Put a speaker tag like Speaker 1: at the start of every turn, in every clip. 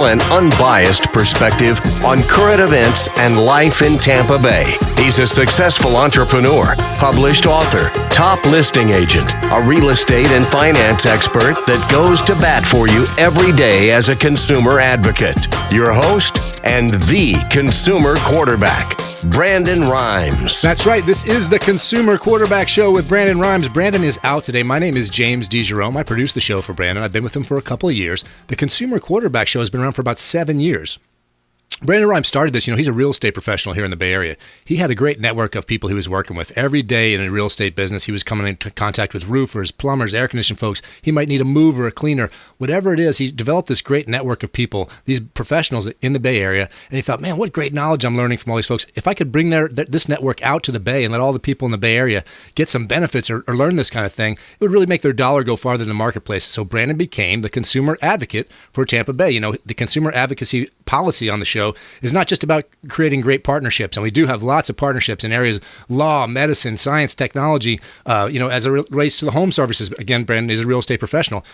Speaker 1: an unbiased perspective on current events and life in Tampa Bay. He's a successful entrepreneur, published author, top listing agent, a real estate and finance expert that goes to bat for you every day as a consumer advocate. Your host and the consumer quarterback, Brandon Rhymes.
Speaker 2: That's right. This is the Consumer Quarterback Show with Brandon Rhymes. Brandon is out today. My name is James DeJerome. I produce the show for Brandon. I've been with him for a couple of years. The Consumer Quarterback Show has been around for about 7 years. Brandon Rhymes started this. He's a real estate professional here in the Bay Area. He had a great network of people he was working with. Every day in a real estate business, he was coming into contact with roofers, plumbers, air conditioning folks. He might need a mover, a cleaner, whatever it is. He developed this great network of people, these professionals in the Bay Area, and he thought, man, what great knowledge I'm learning from all these folks. If I could bring this network out to the Bay and let all the people in the Bay Area get some benefits or learn this kind of thing, it would really make their dollar go farther in the marketplace. So Brandon became the consumer advocate for Tampa Bay. The consumer advocacy policy on the show is not just about creating great partnerships, and we do have lots of partnerships in areas law, medicine, science, technology, as it relates to the home services. Again, Brandon is a real estate professional.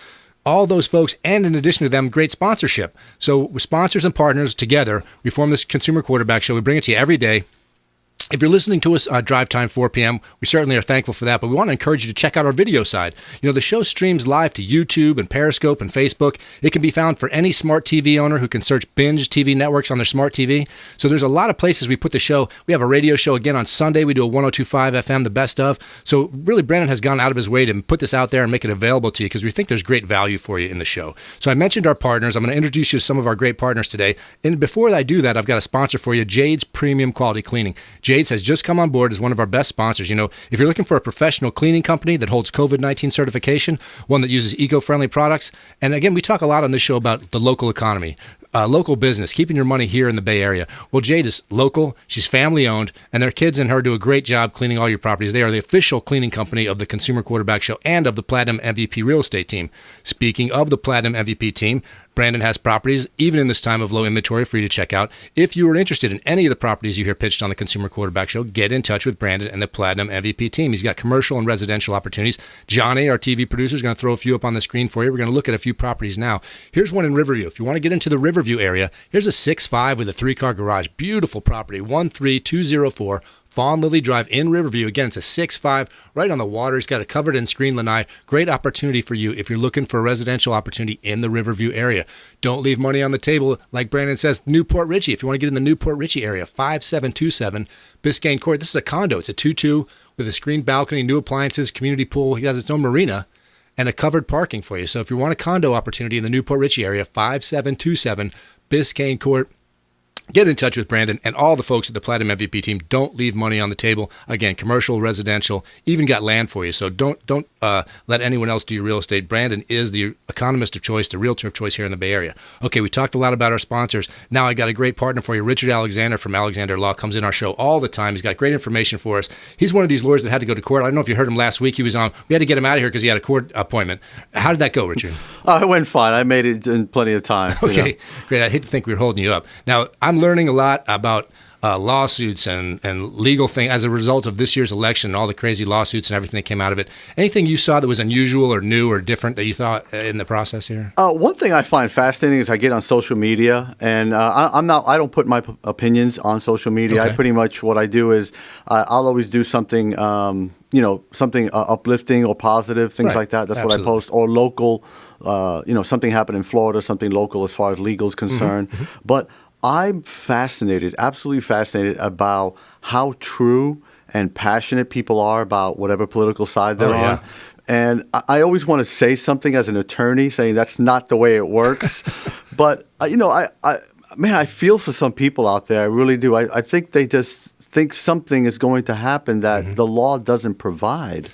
Speaker 2: All those folks, and in addition to them, great sponsorship. So with sponsors and partners together, we form this Consumer Quarterback Show. We bring it to you every day. If you're listening to us drive time 4 p.m., we certainly are thankful for that, but we want to encourage you to check out our video side. The show streams live to YouTube and Periscope and Facebook. It can be found for any smart TV owner who can search binge TV networks on their smart TV. So there's a lot of places we put the show. We have a radio show again on Sunday. We do a 102.5 FM, the best of. So really, Brandon has gone out of his way to put this out there and make it available to you because we think there's great value for you in the show. So I mentioned our partners. I'm going to introduce you to some of our great partners today. And before I do that, I've got a sponsor for you, Jade's Premium Quality Cleaning. Jade's has just come on board as one of our best sponsors. If you're looking for a professional cleaning company that holds COVID-19 certification, one that uses eco-friendly products, and again, we talk a lot on this show about the local economy, local business, keeping your money here in the Bay Area. Well, Jade is local, she's family-owned, and their kids and her do a great job cleaning all your properties. They are the official cleaning company of the Consumer Quarterback Show and of the Platinum MVP Real Estate Team. Speaking of the Platinum MVP team, Brandon has properties, even in this time of low inventory, for you to check out. If you are interested in any of the properties you hear pitched on the Consumer Quarterback Show, get in touch with Brandon and the Platinum MVP team. He's got commercial and residential opportunities. Johnny, our TV producer, is going to throw a few up on the screen for you. We're going to look at a few properties now. Here's one in Riverview. If you want to get into the Riverview area, here's a 6.5 with a 3-car garage. Beautiful property, 13204. Fawn Lily Drive in Riverview. Again, it's a 6.5 right on the water. He's got it covered in screen lanai. Great opportunity for you if you're looking for a residential opportunity in the Riverview area. Don't leave money on the table. Like Brandon says, Newport Richey. If you want to get in the Newport Richey area, 5727 Biscayne Court. This is a condo. It's a 2-2 with a screened balcony, new appliances, community pool. He has its own marina and a covered parking for you. So if you want a condo opportunity in the Newport Richey area, 5727 Biscayne Court. Get in touch with Brandon and all the folks at the Platinum MVP team. Don't leave money on the table. Again, commercial, residential, even got land for you. So don't let anyone else do your real estate. Brandon is the economist of choice, the realtor of choice here in the Bay Area. Okay, we talked a lot about our sponsors. Now I got a great partner for you. Richard Alexander from Alexander Law comes in our show all the time. He's got great information for us. He's one of these lawyers that had to go to court. I don't know if you heard him last week. He was on. We had to get him out of here because he had a court appointment. How did that go, Richard?
Speaker 3: It went fine. I made it in plenty of time.
Speaker 2: Okay, great. I hate to think we were holding you up. Now, I'm learning a lot about lawsuits and legal things as a result of this year's election and all the crazy lawsuits and everything that came out of it. Anything you saw that was unusual or new or different that you thought in the process here?
Speaker 3: One thing I find fascinating is I get on social media, and I don't put my opinions on social media.
Speaker 2: Okay.
Speaker 3: I pretty much, what I do is I'll always do something, something uplifting or positive, things like that. That's
Speaker 2: Absolutely.
Speaker 3: what I post. Or local, something happened in Florida, something local as far as legal is concerned. Mm-hmm. But I'm fascinated, absolutely fascinated about how true and passionate people are about whatever political side they're on. And I always want to say something as an attorney, saying that's not the way it works. But, I feel for some people out there. I really do. I think they just think something is going to happen that the law doesn't provide.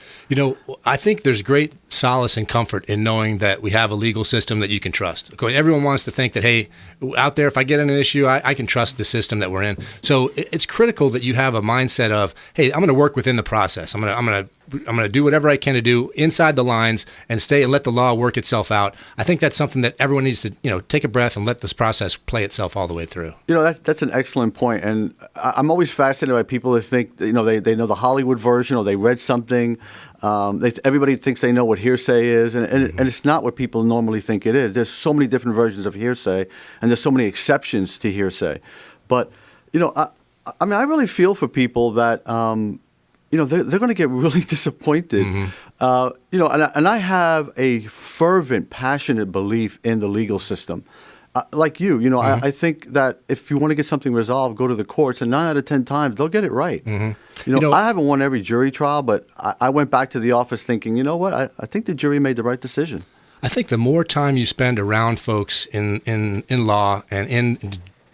Speaker 2: I think there's great solace and comfort in knowing that we have a legal system that you can trust. Okay, everyone wants to think that, hey, out there, if I get in an issue, I can trust the system that we're in. So it's critical that you have a mindset of, hey, I'm going to work within the process. I'm going to I'm going to do whatever I can to do inside the lines and stay and let the law work itself out. I think that's something that everyone needs to, take a breath and let this process play itself all the way through.
Speaker 3: That's an excellent point. And I'm always fascinated by people that think, they know the Hollywood version, or they read something. Everybody thinks they know what hearsay is, and it's not what people normally think it is. There's so many different versions of hearsay, and there's so many exceptions to hearsay. But, I really feel for people that, they're going to get really disappointed. And I have a fervent, passionate belief in the legal system. Like you, I think that if you want to get something resolved, go to the courts, and 9 out of 10 times they'll get it right. I haven't won every jury trial, but I went back to the office thinking, you know what, I think the jury made the right decision.
Speaker 2: I think the more time you spend around folks in law and in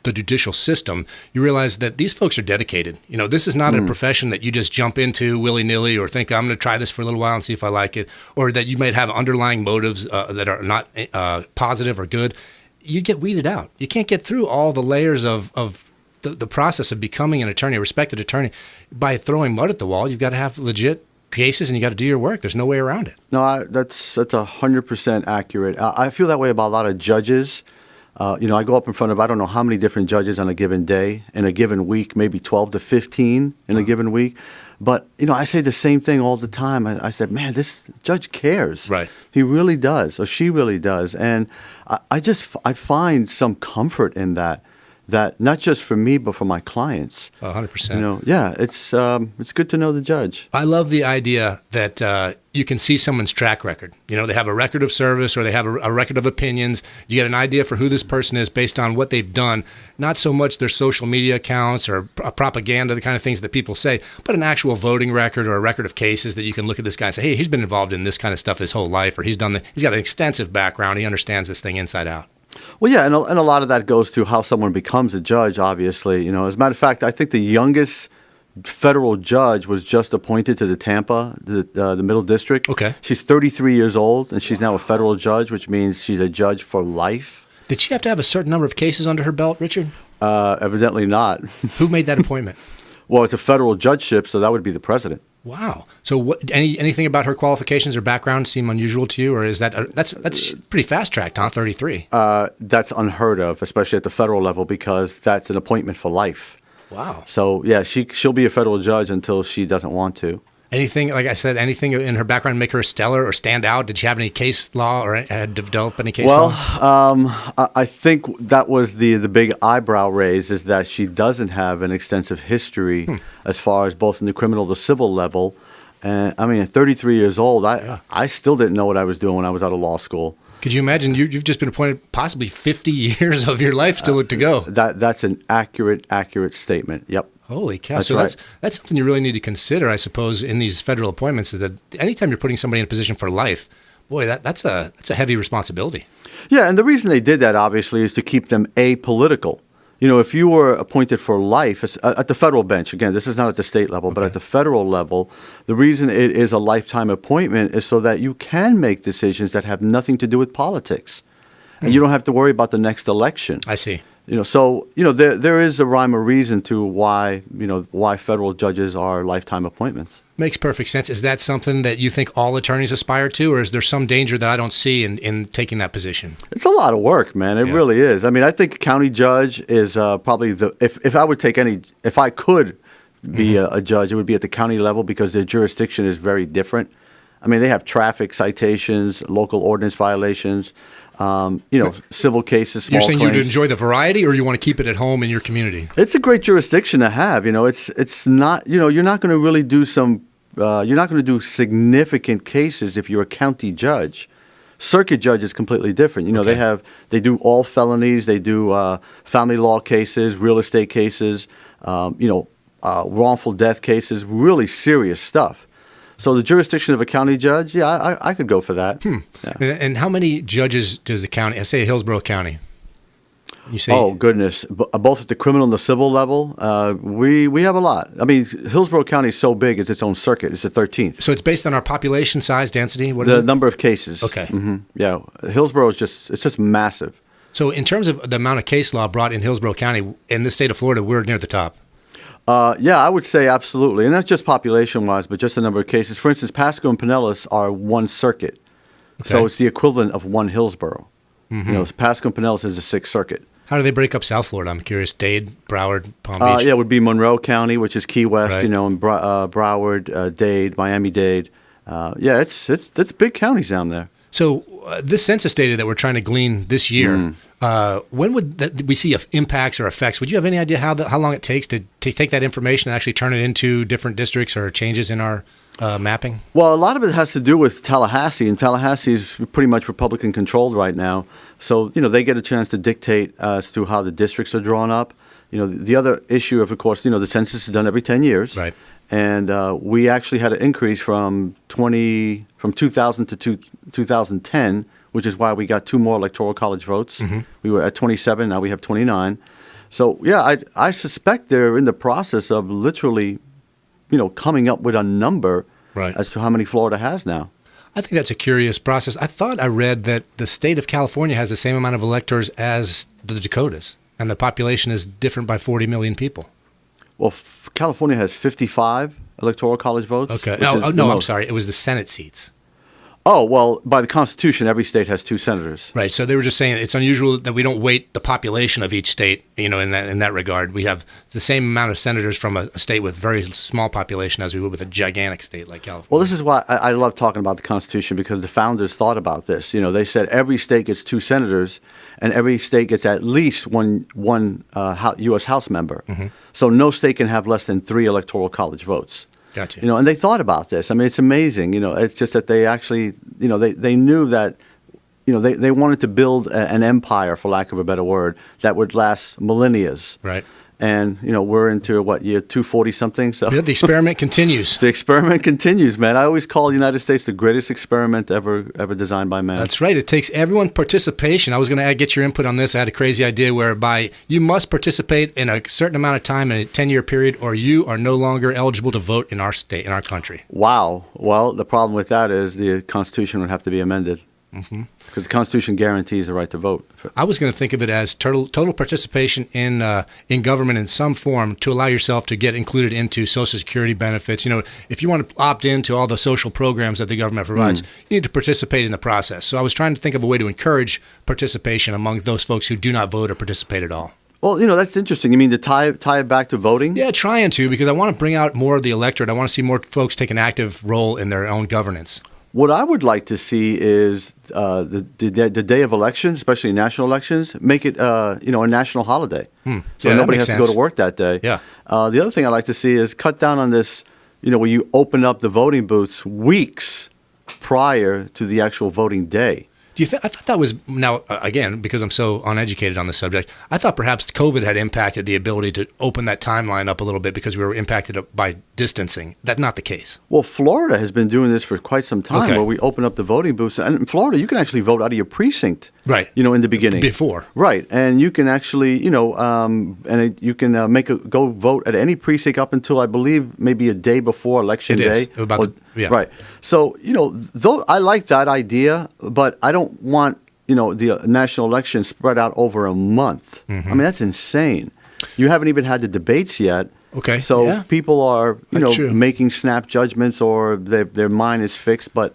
Speaker 2: the judicial system, you realize that these folks are dedicated. This is not a profession that you just jump into willy-nilly or think, I'm going to try this for a little while and see if I like it, or that you might have underlying motives that are not positive or good. You get weeded out. You can't get through all the layers of the process of becoming an attorney, a respected attorney, by throwing mud at the wall. You've got to have legit cases, and you got to do your work. There's no way around it.
Speaker 3: No, that's 100% accurate. I feel that way about a lot of judges. I go up in front of I don't know how many different judges on a given day, in a given week, maybe 12 to 15 in a given week. But, I say the same thing all the time. I said, man, this judge cares.
Speaker 2: Right.
Speaker 3: He really does, or she really does. And I find some comfort in that not just for me, but for my clients.
Speaker 2: 100%.
Speaker 3: It's good to know the judge.
Speaker 2: I love the idea that you can see someone's track record. They have a record of service, or they have a record of opinions. You get an idea for who this person is based on what they've done, not so much their social media accounts or propaganda, the kind of things that people say, but an actual voting record or a record of cases that you can look at this guy and say, hey, he's been involved in this kind of stuff his whole life, or he's got an extensive background. He understands this thing inside out.
Speaker 3: Well, yeah, and a lot of that goes to how someone becomes a judge, obviously. As a matter of fact, I think the youngest federal judge was just appointed to the Tampa, the Middle District.
Speaker 2: Okay.
Speaker 3: She's 33 years old, and she's now a federal judge, which means she's a judge for life.
Speaker 2: Did she have to have a certain number of cases under her belt, Richard?
Speaker 3: Evidently not.
Speaker 2: Who made that appointment?
Speaker 3: Well, it's a federal judgeship, so that would be the president.
Speaker 2: Wow. So anything about her qualifications or background seem unusual to you, or is that's pretty fast-tracked, huh, 33?
Speaker 3: That's unheard of, especially at the federal level, because that's an appointment for life.
Speaker 2: Wow.
Speaker 3: So, yeah, she'll be a federal judge until she doesn't want to.
Speaker 2: Anything, like I said, anything in her background make her stellar or stand out? Did she have any case law or had developed any case law?
Speaker 3: Well, I think that was the big eyebrow raise, is that she doesn't have an extensive history as far as both in the criminal and the civil level. And at 33 years old, I still didn't know what I was doing when I was out of law school.
Speaker 2: Could you imagine? You've just been appointed possibly 50 years of your life still to go.
Speaker 3: That's an accurate statement. Yep.
Speaker 2: Holy cow.
Speaker 3: That's
Speaker 2: so
Speaker 3: right.
Speaker 2: that's something you really need to consider, I suppose, in these federal appointments, is that anytime you're putting somebody in a position for life, boy, that's a heavy responsibility.
Speaker 3: Yeah, and the reason they did that, obviously, is to keep them apolitical. If you were appointed for life at the federal bench, again, this is not at the state level, but at the federal level, the reason it is a lifetime appointment is so that you can make decisions that have nothing to do with politics. And you don't have to worry about the next election.
Speaker 2: I see.
Speaker 3: There is a rhyme or reason to why federal judges are lifetime appointments.
Speaker 2: Makes perfect sense. Is that something that you think all attorneys aspire to, or is there some danger that I don't see in taking that position?
Speaker 3: It's a lot of work, man. It really is. I think county judge is probably if I could be a judge, it would be at the county level, because their jurisdiction is very different. They have traffic citations, local ordinance violations, civil cases, small
Speaker 2: You're saying
Speaker 3: claims.
Speaker 2: you'd enjoy the variety, or you want to keep it at home in your community?
Speaker 3: It's a great jurisdiction to have. It's not. You're not going to really do you're not going to do significant cases if you're a county judge. Circuit judge is completely different.
Speaker 2: Okay.
Speaker 3: They do all felonies. They do family law cases, real estate cases, wrongful death cases, really serious stuff. So the jurisdiction of a county judge, I could go for that. Yeah.
Speaker 2: And how many judges does the county, say Hillsborough County? You say,
Speaker 3: oh, goodness. Both at the criminal and the civil level, we have a lot. Hillsborough County is so big, it's its own circuit. It's the 13th.
Speaker 2: So it's based on our population size, density? What is
Speaker 3: the
Speaker 2: it?
Speaker 3: number of cases.
Speaker 2: Okay.
Speaker 3: Mm-hmm. Yeah. Hillsborough is just massive.
Speaker 2: So in terms of the amount of case law brought in Hillsborough County, in the state of Florida, we're near the top.
Speaker 3: Yeah, I would say absolutely. And that's just population-wise, but just the number of cases. For instance, Pasco and Pinellas are one circuit.
Speaker 2: Okay.
Speaker 3: So it's the equivalent of one Hillsborough. Pasco and Pinellas is a sixth circuit.
Speaker 2: How do they break up South Florida? I'm curious. Dade, Broward, Palm Beach?
Speaker 3: Yeah, it would be Monroe County, which is Key West,
Speaker 2: Right.
Speaker 3: and Broward, Dade, Miami-Dade. Yeah, it's big counties down there.
Speaker 2: So this census data that we're trying to glean this year, when would we see impacts or effects? Would you have any idea how long it takes to take that information and actually turn it into different districts or changes in our mapping?
Speaker 3: Well, a lot of it has to do with Tallahassee, and Tallahassee is pretty much Republican controlled right now. So, they get a chance to dictate as to how the districts are drawn up. The other issue of course, the census is done every 10 years.
Speaker 2: Right.
Speaker 3: And we actually had an increase from 2000 to 2010, which is why we got 2 more electoral college votes. We were at 27, now we have 29. So, yeah, I suspect they're in the process of literally, coming up with a number
Speaker 2: Right.
Speaker 3: as to how many Florida has now.
Speaker 2: I think that's a curious process. I thought I read that the state of California has the same amount of electors as the Dakotas, and the population is different by 40 million people.
Speaker 3: Well, California has 55 electoral college votes.
Speaker 2: Okay.
Speaker 3: which
Speaker 2: No,
Speaker 3: is the
Speaker 2: I'm
Speaker 3: most.
Speaker 2: sorry. It was the Senate seats.
Speaker 3: Oh, well, by the Constitution, every state has 2 senators.
Speaker 2: Right. So they were just saying it's unusual that we don't weight the population of each state, in that regard. We have the same amount of senators from a state with very small population as we would with a gigantic state like California.
Speaker 3: Well, this is why I love talking about the Constitution, because the founders thought about this. They said every state gets 2 senators, and every state gets at least one U.S. House member. So no state can have less than 3 electoral college votes.
Speaker 2: Gotcha.
Speaker 3: And they thought about this. I mean, it's amazing. It's just that they actually, they knew that, they wanted to build an empire, for lack of a better word, that would last millennia.
Speaker 2: Right.
Speaker 3: And, we're into, year 240 something? So
Speaker 2: Yeah, the experiment continues.
Speaker 3: the experiment continues, man. I always call the United States the greatest experiment ever designed by man.
Speaker 2: That's right. It takes everyone's participation. I was going to get your input on this. I had a crazy idea whereby you must participate in a certain amount of time in a 10-year period, or you are no longer eligible to vote in our state, in our country.
Speaker 3: Wow. Well, the problem with that is the Constitution would have to be amended. Because the Constitution guarantees the right to vote.
Speaker 2: I was going to think of it as total participation in government in some form to allow yourself to get included into Social Security benefits. If you want to opt into all the social programs that the government provides, you need to participate in the process. So I was trying to think of a way to encourage participation among those folks who do not vote or participate at all.
Speaker 3: Well, that's interesting. You mean to tie it back to voting?
Speaker 2: Yeah, trying to, because I want to bring out more of the electorate. I want to see more folks take an active role in their own governance.
Speaker 3: What I would like to see is the day of elections, especially national elections, make it a national holiday. So
Speaker 2: Yeah, that
Speaker 3: nobody
Speaker 2: makes
Speaker 3: has to go
Speaker 2: sense.
Speaker 3: to work that day.
Speaker 2: Yeah.
Speaker 3: The other thing I'd like to see is cut down on this, where you open up the voting booths weeks prior to the actual voting day.
Speaker 2: Do you think? I thought that was now again, because I'm so uneducated on the subject. I thought perhaps COVID had impacted the ability to open that timeline up a little bit because we were impacted by distancing. That's not the case.
Speaker 3: Well, Florida has been doing this for quite some time,
Speaker 2: Okay.
Speaker 3: where we open up the voting booths. And in Florida, you can actually vote out of your precinct.
Speaker 2: Right.
Speaker 3: In the beginning.
Speaker 2: Before.
Speaker 3: Right, and you can actually, you can go vote at any precinct up until I believe maybe a day before election
Speaker 2: It
Speaker 3: day.
Speaker 2: is. Yeah.
Speaker 3: Right. So though I like that idea, but I don't want the national election spread out over a month. I mean, that's insane. You haven't even had the debates yet.
Speaker 2: Okay,
Speaker 3: So
Speaker 2: yeah.
Speaker 3: people are
Speaker 2: That's true.
Speaker 3: making snap judgments, or their mind is fixed, but.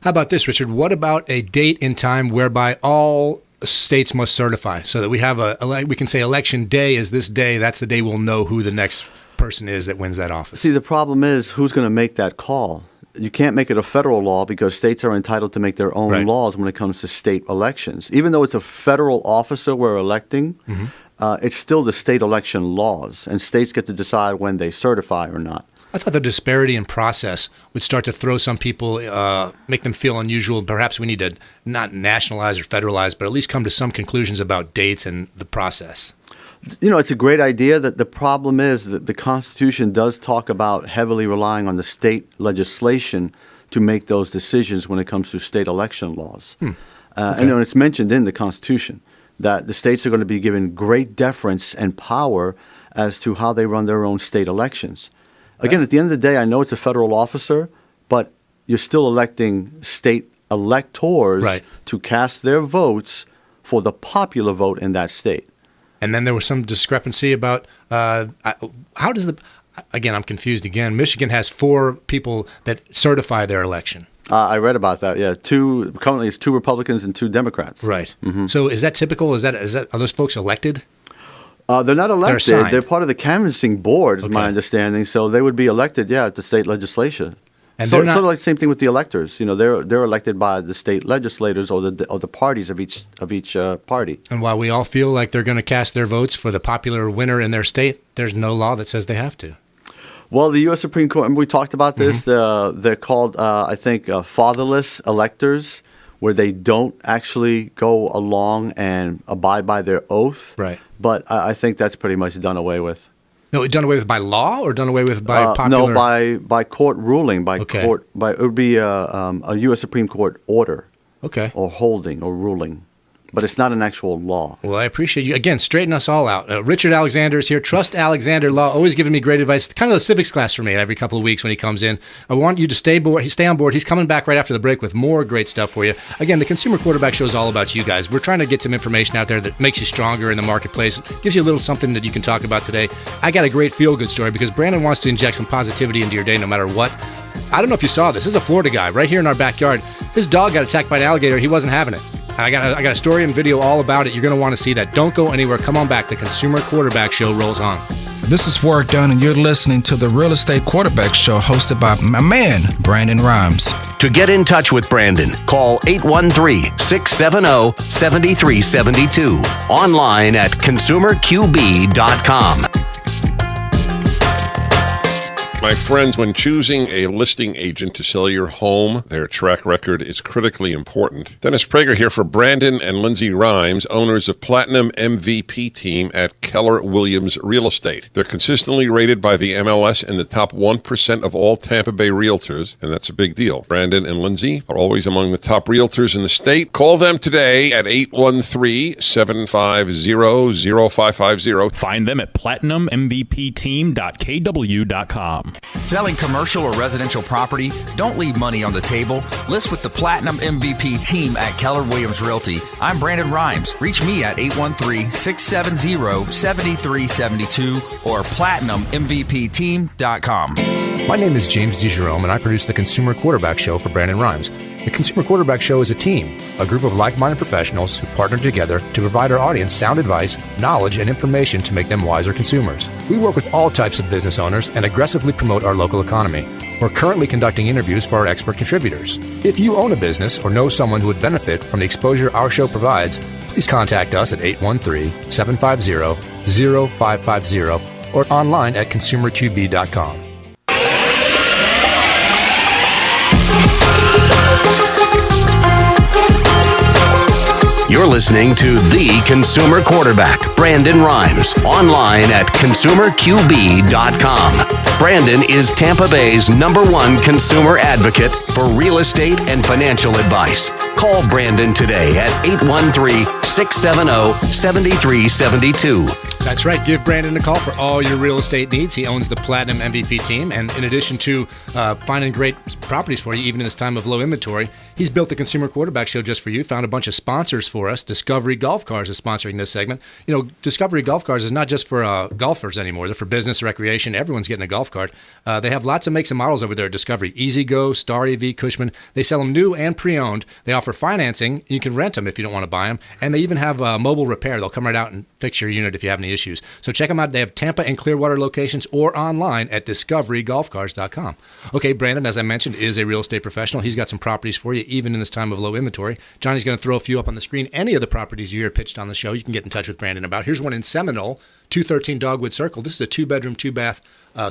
Speaker 2: How about this, Richard? What about a date in time whereby all states must certify, so that we have we can say election day is this day. That's the day we'll know who the next person is that wins that office.
Speaker 3: See, the problem is who's going to make that call. You can't make it a federal law because states are entitled to make their own
Speaker 2: Right.
Speaker 3: laws when it comes to state elections. Even though it's a federal officer we're electing, it's still the state election laws, and states get to decide when they certify or not.
Speaker 2: I thought the disparity in process would start to throw some people, make them feel unusual. Perhaps we need to not nationalize or federalize, but at least come to some conclusions about dates and the process.
Speaker 3: It's a great idea. That the problem is that the Constitution does talk about heavily relying on the state legislation to make those decisions when it comes to state election laws. And it's mentioned in the Constitution that the states are going to be given great deference and power as to how they run their own state elections. Again, at the end of the day, I know it's a federal officer, but you're still electing state electors
Speaker 2: Right.
Speaker 3: to cast their votes for the popular vote in that state.
Speaker 2: And then there was some discrepancy about how does again, I'm confused again. Michigan has 4 people that certify their election.
Speaker 3: I read about that. Yeah, currently it's 2 Republicans and 2 Democrats.
Speaker 2: Right. So is that typical? Are those folks elected?
Speaker 3: They're not elected.
Speaker 2: They're
Speaker 3: They're part of the canvassing board, is my understanding. So they would be elected, at the state legislature. And sort of like the same thing with the electors. They're elected by the state legislators or the parties of each party.
Speaker 2: And while we all feel like they're going to cast their votes for the popular winner in their state, there's no law that says they have to.
Speaker 3: Well, the U.S. Supreme Court, remember we talked about this? They're called, I think, fatherless electors, where they don't actually go along and abide by their oath.
Speaker 2: Right.
Speaker 3: But I think that's pretty much done away with.
Speaker 2: No, done away with by law or done away with by popular?
Speaker 3: No, by court ruling, it would be a U.S. Supreme Court order.
Speaker 2: Okay.
Speaker 3: Or holding or ruling. But it's not an actual law.
Speaker 2: Well, I appreciate you. Again, straighten us all out. Richard Alexander is here. Trust Alexander Law, always giving me great advice. Kind of a civics class for me every couple of weeks when he comes in. I want you to stay on board. He's coming back right after the break with more great stuff for you. Again, the Consumer Quarterback Show is all about you guys. We're trying to get some information out there that makes you stronger in the marketplace, gives you a little something that you can talk about today. I got a great feel-good story because Brandon wants to inject some positivity into your day no matter what. I don't know if you saw this. This is a Florida guy right here in our backyard. His dog got attacked by an alligator. He wasn't having it. I got a story and video all about it. You're going to want to see that. Don't go anywhere. Come on back. The Consumer Quarterback Show rolls on.
Speaker 4: This is Ward Dunn, and you're listening to the Real Estate Quarterback Show hosted by my man, Brandon Rhymes.
Speaker 1: To get in touch with Brandon, call 813-670-7372. Online at consumerqb.com.
Speaker 5: My friends, when choosing a listing agent to sell your home, their track record is critically important. Dennis Prager here for Brandon and Lindsay Rhymes, owners of Platinum MVP Team at Keller Williams Real Estate. They're consistently rated by the MLS in the top 1% of all Tampa Bay realtors, and that's a big deal. Brandon and Lindsay are always among the top realtors in the state. Call them today at 813-750-0550.
Speaker 6: Find them at platinummvpteam.kw.com.
Speaker 7: Selling commercial or residential property? Don't leave money on the table. List with the Platinum MVP Team at Keller Williams Realty. I'm Brandon Rhymes. Reach me at 813-670-7372 or platinummvpteam.com.
Speaker 2: My name is James DeJerome, and I produce the Consumer Quarterback Show for Brandon Rhymes. The Consumer Quarterback Show is a team, a group of like-minded professionals who partner together to provide our audience sound advice, knowledge, and information to make them wiser consumers. We work with all types of business owners and aggressively promote our local economy. We're currently conducting interviews for our expert contributors. If you own a business or know someone who would benefit from the exposure our show provides, please contact us at 813-750-0550 or online at consumerqb.com.
Speaker 1: You're listening to The Consumer Quarterback, Brandon Rhymes, online at consumerqb.com. Brandon is Tampa Bay's #1 consumer advocate for real estate and financial advice. Call Brandon today at 813-670-7372.
Speaker 2: That's right. Give Brandon a call for all your real estate needs. He owns the Platinum MVP Team, and in addition to finding great properties for you, even in this time of low inventory, he's built the Consumer Quarterback Show just for you, found a bunch of sponsors for us. Discovery Golf Cars is sponsoring this segment. You know, Discovery Golf Cars is not just for golfers anymore. They're for business, recreation. Everyone's getting a golf cart. They have lots of makes and models over there at Discovery. Easy Go, Star EV, Cushman. They sell them new and pre-owned. They offer financing. You can rent them if you don't want to buy them. And they even have mobile repair. They'll come right out and fix your unit if you have any issues. So check them out. They have Tampa and Clearwater locations or online at discoverygolfcars.com. Okay, Brandon, as I mentioned, is a real estate professional. He's got some properties for you, even in this time of low inventory. Johnny's going to throw a few up on the screen. Any of the properties you hear pitched on the show, you can get in touch with Brandon about. Here's one in Seminole, 213 Dogwood Circle. This is a 2-bedroom, 2-bath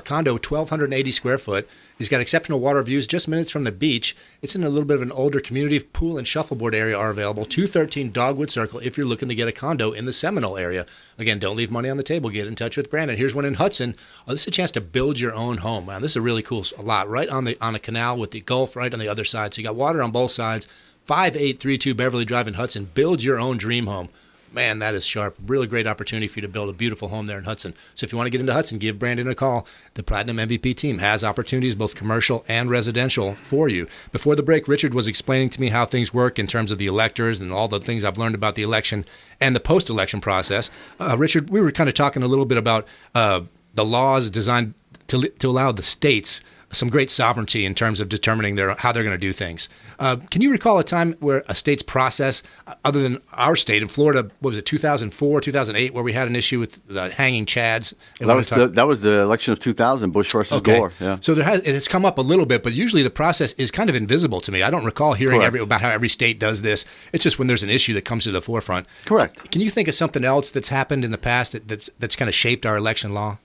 Speaker 2: condo, 1,280 square foot. He's got exceptional water views, just minutes from the beach. It's in a little bit of an older community. Pool and shuffleboard area are available. 213 Dogwood Circle if you're looking to get a condo in the Seminole area. Again, don't leave money on the table. Get in touch with Brandon. Here's one in Hudson. This is a chance to build your own home. Man, this is a really cool lot. Right on a canal with the Gulf right on the other side. So you got water on both sides. 5832 Beverly Drive in Hudson. Build your own dream home. Man, that is sharp. Really great opportunity for you to build a beautiful home there in Hudson. So if you want to get into Hudson, give Brandon a call. The Platinum MVP team has opportunities, both commercial and residential, for you. Before the break, Richard was explaining to me how things work in terms of the electors and all the things I've learned about the election and the post-election process. Richard, we were kind of talking a little bit about the laws designed to allow the states some great sovereignty in terms of determining how they're going to do things. Can you recall a time where a state's process, other than our state in Florida, what was it, 2004, 2008, where we had an issue with the hanging chads?
Speaker 3: That was the election of 2000, Bush versus Gore. Yeah.
Speaker 2: So it's come up a little bit, but usually the process is kind of invisible to me. I don't recall hearing about how every state does this. It's just when there's an issue that comes to the forefront.
Speaker 3: Correct.
Speaker 2: Can you think of something else that's happened in the past that's kind of shaped our election law?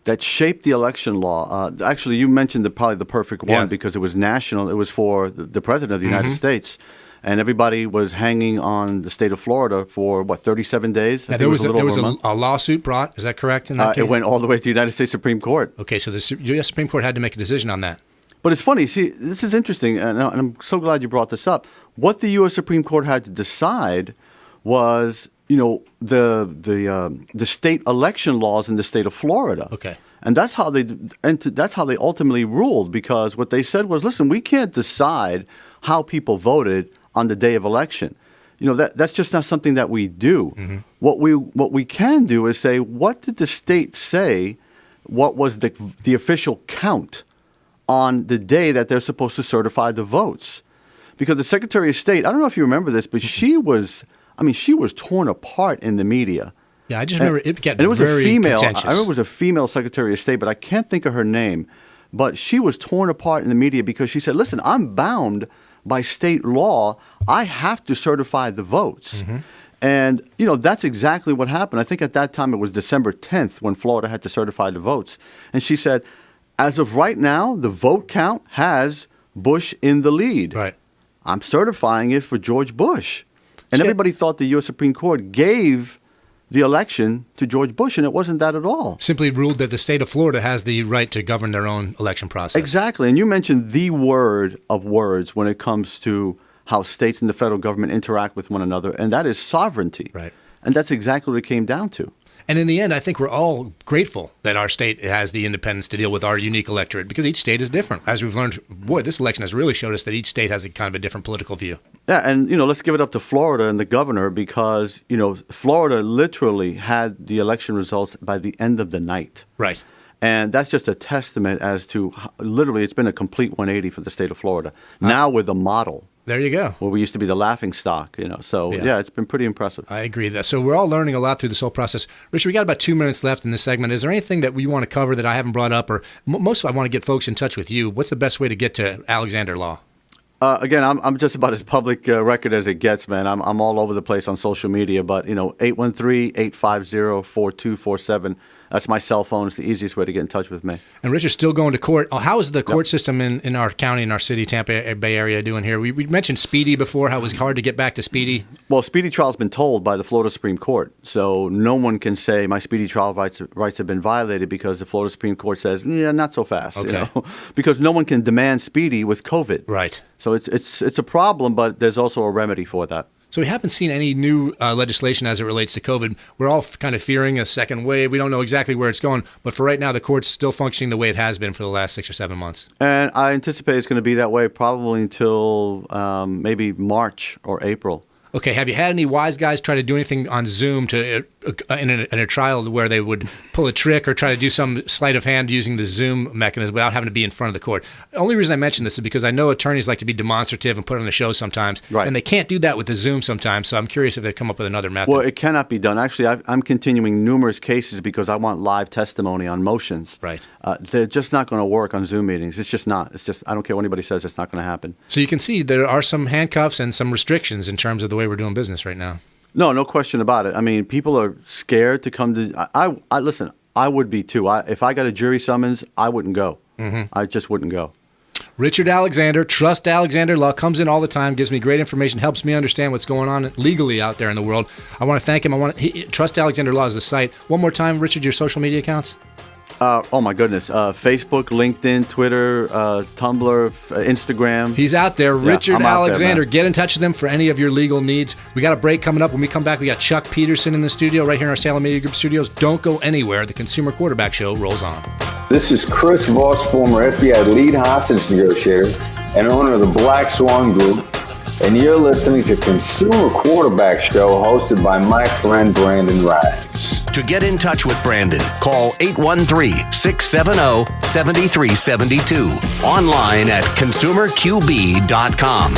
Speaker 3: That shaped the election law. Actually, you mentioned probably the perfect one because it was national. It was for the president of the United States. And everybody was hanging on the state of Florida for, 37 days?
Speaker 2: Now, there was a lawsuit brought. Is that correct? In that case?
Speaker 3: It went all the way to the United States Supreme Court.
Speaker 2: Okay, so the U.S. Supreme Court had to make a decision on that.
Speaker 3: But it's funny. See, this is interesting, and I'm so glad you brought this up. What the U.S. Supreme Court had to decide was, the state election laws in the state of Florida.
Speaker 2: Okay.
Speaker 3: And that's how they ultimately ruled, because what they said was, listen, we can't decide how people voted on the day of election. That's just not something that we do. Mm-hmm. What we can do is say, what did the state say? What was the official count on the day that they're supposed to certify the votes? Because the Secretary of State, I don't know if you remember this, but she was torn apart in the media.
Speaker 2: Yeah, I just remember it getting
Speaker 3: and it was
Speaker 2: very
Speaker 3: a female.
Speaker 2: contentious.
Speaker 3: I remember it was a female Secretary of State, but I can't think of her name. But she was torn apart in the media because she said, listen, I'm bound by state law. I have to certify the votes. Mm-hmm. And, that's exactly what happened. I think at that time it was December 10th when Florida had to certify the votes. And she said, as of right now, the vote count has Bush in the lead.
Speaker 2: Right.
Speaker 3: I'm certifying it for George Bush. And everybody thought the U.S. Supreme Court gave the election to George Bush, and it wasn't that at all.
Speaker 2: Simply ruled that the state of Florida has the right to govern their own election process.
Speaker 3: Exactly. And you mentioned the word of words when it comes to how states and the federal government interact with one another, and that is sovereignty.
Speaker 2: Right.
Speaker 3: And that's exactly what it came down to.
Speaker 2: And in the end, I think we're all grateful that our state has the independence to deal with our unique electorate, because each state is different. As we've learned, this election has really showed us that each state has a kind of a different political view.
Speaker 3: Yeah, and, let's give it up to Florida and the governor, because, Florida literally had the election results by the end of the night.
Speaker 2: Right.
Speaker 3: And that's just a testament as to literally it's been a complete 180 for the state of Florida. Now we're the model.
Speaker 2: There you go.
Speaker 3: Where we used to be the laughing stock, So, it's been pretty impressive.
Speaker 2: I agree with that. So we're all learning a lot through this whole process. Richard, we got about 2 minutes left in this segment. Is there anything that we want to cover that I haven't brought up? Or most of I want to get folks in touch with you. What's the best way to get to Alexander Law?
Speaker 3: Again, I'm just about as public record as it gets, man. I'm all over the place on social media, but 813-850-4247. That's my cell phone. It's the easiest way to get in touch with me.
Speaker 2: And Richard's still going to court. How is the court system in our county, in our city, Tampa Bay area, doing here? We mentioned Speedy before, how it was hard to get back to Speedy.
Speaker 3: Well, Speedy trial's been told by the Florida Supreme Court, so no one can say my Speedy trial rights have been violated, because the Florida Supreme Court says, not so fast, because no one can demand Speedy with COVID.
Speaker 2: Right.
Speaker 3: So it's a problem, but there's also a remedy for that.
Speaker 2: So we haven't seen any new legislation as it relates to COVID. We're all kind of fearing a second wave. We don't know exactly where it's going. But for right now, the court's still functioning the way it has been for the last 6 or 7 months. And
Speaker 3: I anticipate it's going to be that way probably until maybe March or April.
Speaker 2: Okay, have you had any wise guys try to do anything on Zoom to in a trial where they would pull a trick or try to do some sleight of hand using the Zoom mechanism without having to be in front of the court? The only reason I mention this is because I know attorneys like to be demonstrative and put on the show sometimes, right, and they can't do that with the Zoom sometimes, so I'm curious if they come up with another method.
Speaker 3: Well, it cannot be done. Actually, I'm continuing numerous cases because I want live testimony on motions.
Speaker 2: Right.
Speaker 3: They're just not going to work on Zoom meetings. It's just not. It's just, I don't care what anybody says, it's not going to happen.
Speaker 2: So you can see there are some handcuffs and some restrictions in terms of the way we're doing business right now.
Speaker 3: No question about it. I mean, people are scared to come to. I listen. I would be too. If I got a jury summons, I wouldn't go. Mm-hmm. I just wouldn't go.
Speaker 2: Richard Alexander, Trust Alexander Law, comes in all the time, gives me great information, helps me understand what's going on legally out there in the world. I want to thank him. Trust Alexander Law is the site. One more time, Richard, your social media accounts.
Speaker 3: Oh my goodness! Facebook, LinkedIn, Twitter, Tumblr, Instagram.
Speaker 2: He's out there.
Speaker 3: Yeah,
Speaker 2: Richard
Speaker 3: I'm out there,
Speaker 2: Alexander.
Speaker 3: man.
Speaker 2: Get in touch with him for any of your legal needs. We got a break coming up. When we come back, we got Chuck Peterson in the studio right here in our Salem Media Group studios. Don't go anywhere. The Consumer Quarterback Show rolls on.
Speaker 6: This is Chris Voss, former FBI lead hostage negotiator and owner of the Black Swan Group, and you're listening to Consumer Quarterback Show hosted by my friend Brandon Rhymes.
Speaker 1: To get in touch with Brandon, call 813-670-7372. Online at consumerqb.com.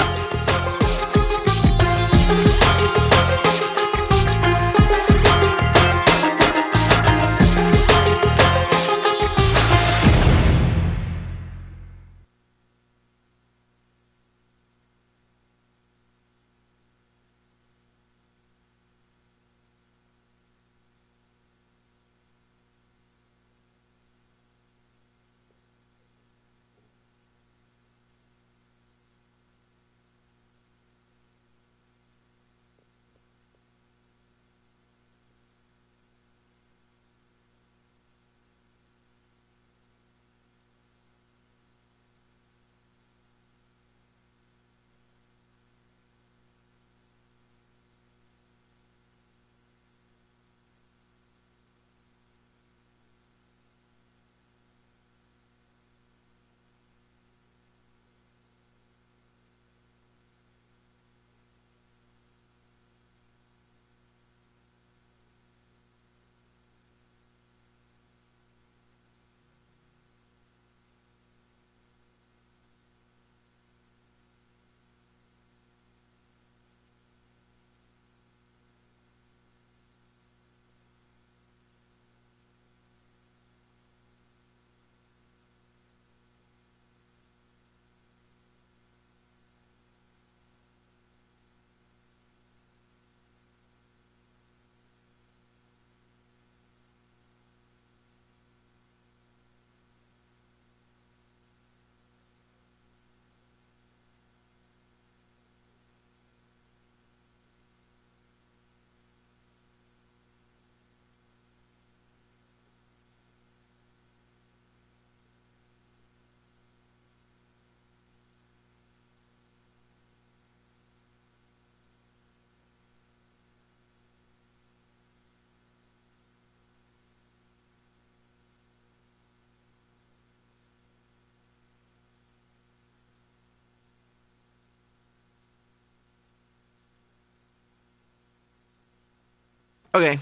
Speaker 8: Okay.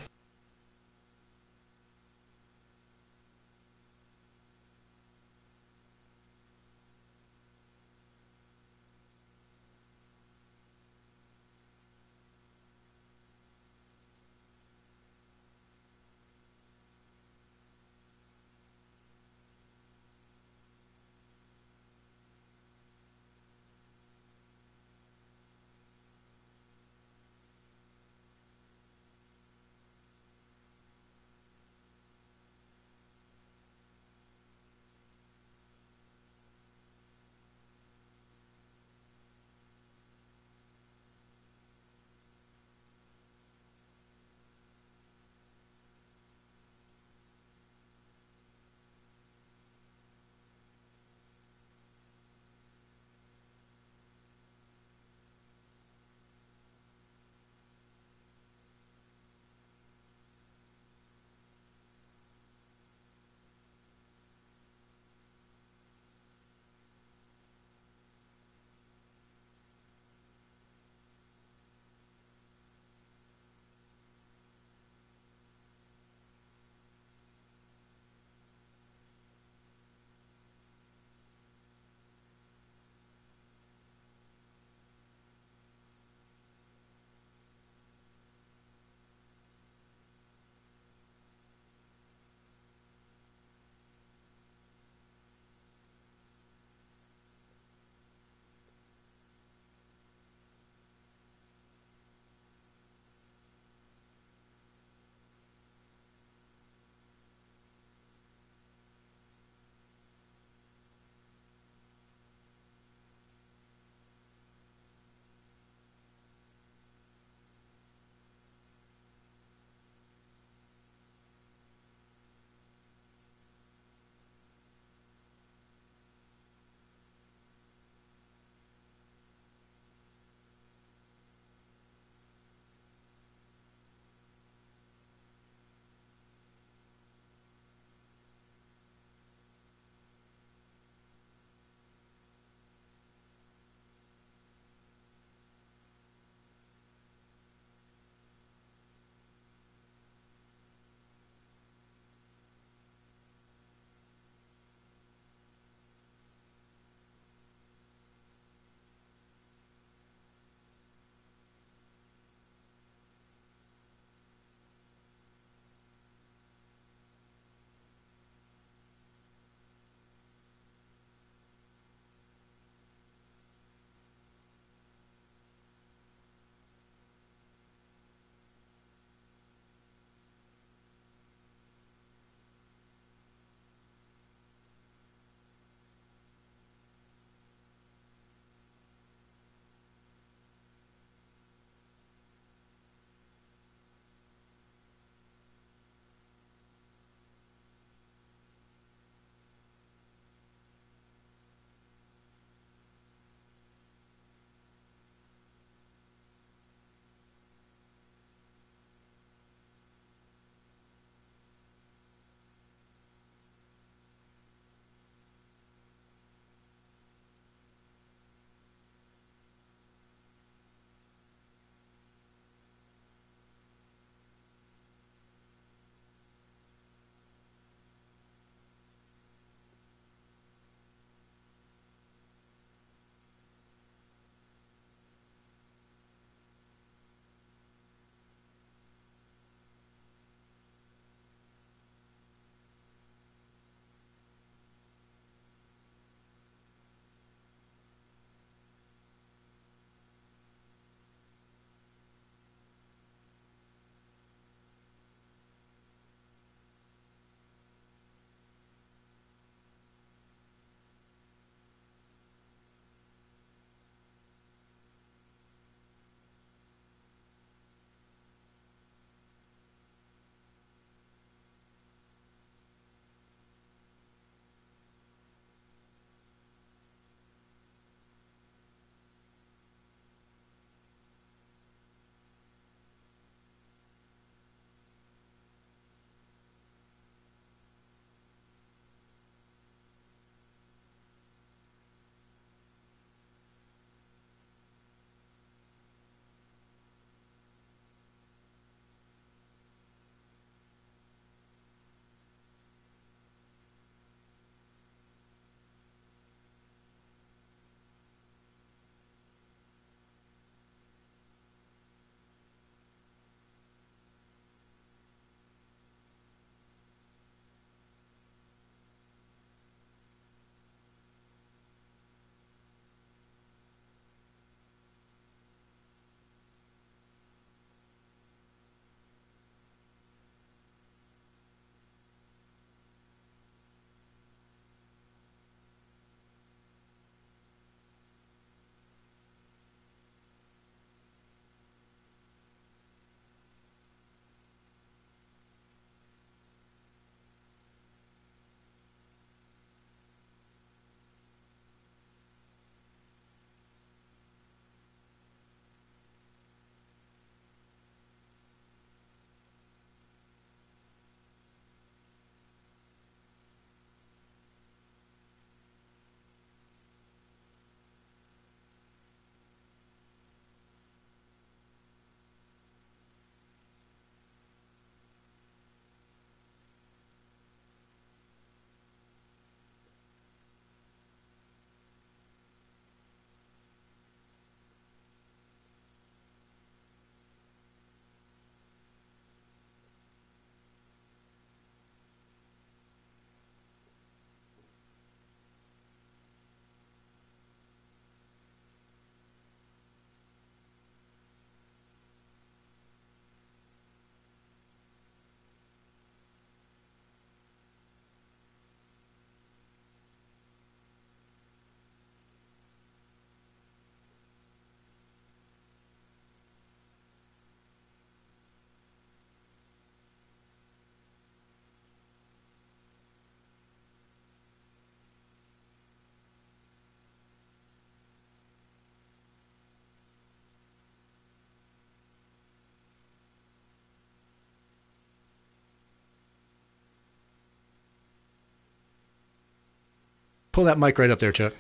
Speaker 2: Pull that mic right up there, Chuck.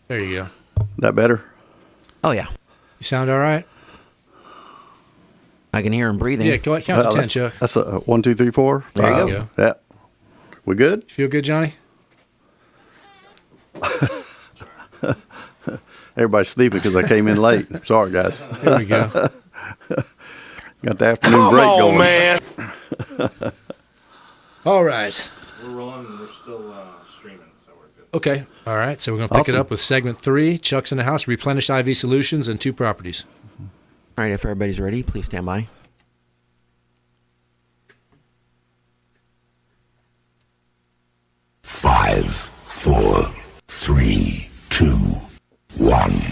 Speaker 2: There you go.
Speaker 3: That better?
Speaker 8: Oh, yeah.
Speaker 2: You sound all right?
Speaker 8: I can hear him breathing.
Speaker 2: Yeah, go ahead, count to 10, Chuck.
Speaker 3: That's a 1, 2, 3, 4.
Speaker 2: There you go.
Speaker 3: Yeah. We good?
Speaker 2: You feel good, Johnny?
Speaker 3: Everybody's sleeping because I came in late. Sorry, guys.
Speaker 2: Here we go.
Speaker 3: Got the afternoon break going.
Speaker 5: man.
Speaker 2: All right.
Speaker 9: We're rolling and we're still streaming, so we're good.
Speaker 2: Okay. All right. So we're going to pick it up with segment 3. Chuck's in the house. Replenish IV Solutions and 2 properties.
Speaker 8: All right, if everybody's ready, please stand by.
Speaker 10: Five, 4, 3, 2, 1.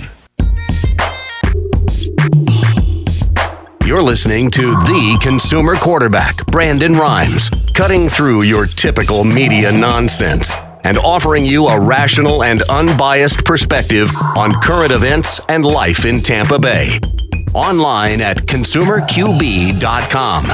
Speaker 1: You're listening to the consumer quarterback, Brandon Rhymes, cutting through your typical media nonsense and offering you a rational and unbiased perspective on current events and life in Tampa Bay. Online at consumerqb.com.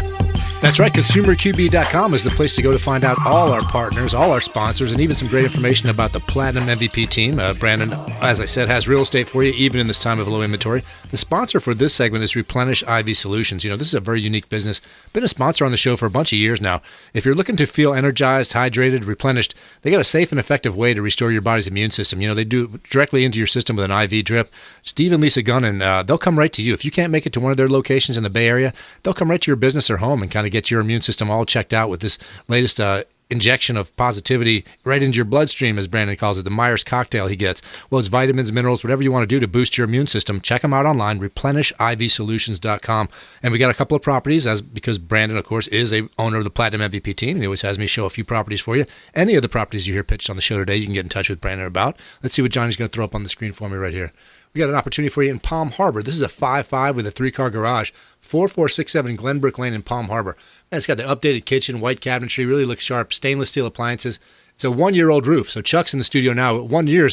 Speaker 2: That's right. ConsumerQB.com is the place to go to find out all our partners, all our sponsors, and even some great information about the Platinum MVP team. Brandon, as I said, has real estate for you, even in this time of low inventory. The sponsor for this segment is Replenish IV Solutions. You know, this is a very unique business. Been a sponsor on the show for a bunch of years now. If you're looking to feel energized, hydrated, replenished, they got a safe and effective way to restore your body's immune system. You know, they do it directly into your system with an IV drip. Steve and Lisa Gunnan, they'll come right to you. If you can't make it to one of their locations in the Bay Area, they'll come right to your business or home and kind of get your immune system all checked out with this latest injection of positivity right into your bloodstream, as Brandon calls it, the Myers cocktail he gets. Well, it's vitamins, minerals, whatever you want to do to boost your immune system. Check them out online, replenishivsolutions.com. And we got a couple of properties, because Brandon, of course, is a owner of the Platinum MVP team, and he always has me show a few properties for you. Any of the properties you hear pitched on the show today, you can get in touch with Brandon about. Let's see what Johnny's going to throw up on the screen for me right here. We got an opportunity for you in Palm Harbor. This is a 5.5 with a 3-car garage, 4467 Glenbrook Lane in Palm Harbor. Man, it's got the updated kitchen, white cabinetry, really looks sharp, stainless steel appliances. It's a 1-year-old roof. So Chuck's in the studio now. 1 year,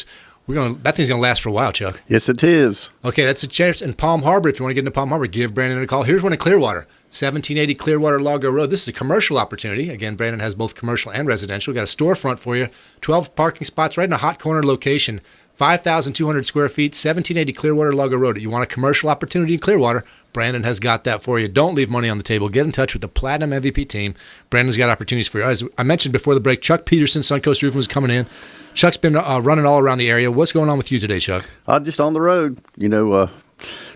Speaker 2: that thing's going to last for a while, Chuck.
Speaker 3: Yes, it is.
Speaker 2: Okay, that's a chance in Palm Harbor. If you want to get into Palm Harbor, give Brandon a call. Here's one in Clearwater, 1780 Clearwater Lago Road. This is a commercial opportunity. Again, Brandon has both commercial and residential. We've got a storefront for you, 12 parking spots right in a hot corner location. 5,200 square feet, 1780 Clearwater Lago Road. You want a commercial opportunity in Clearwater? Brandon has got that for you. Don't leave money on the table. Get in touch with the Platinum MVP team. Brandon's got opportunities for you. As I mentioned before the break, Chuck Peterson, Suncoast Roofing, was coming in. Chuck's been running all around the area. What's going on with you today, Chuck?
Speaker 3: Just on the road,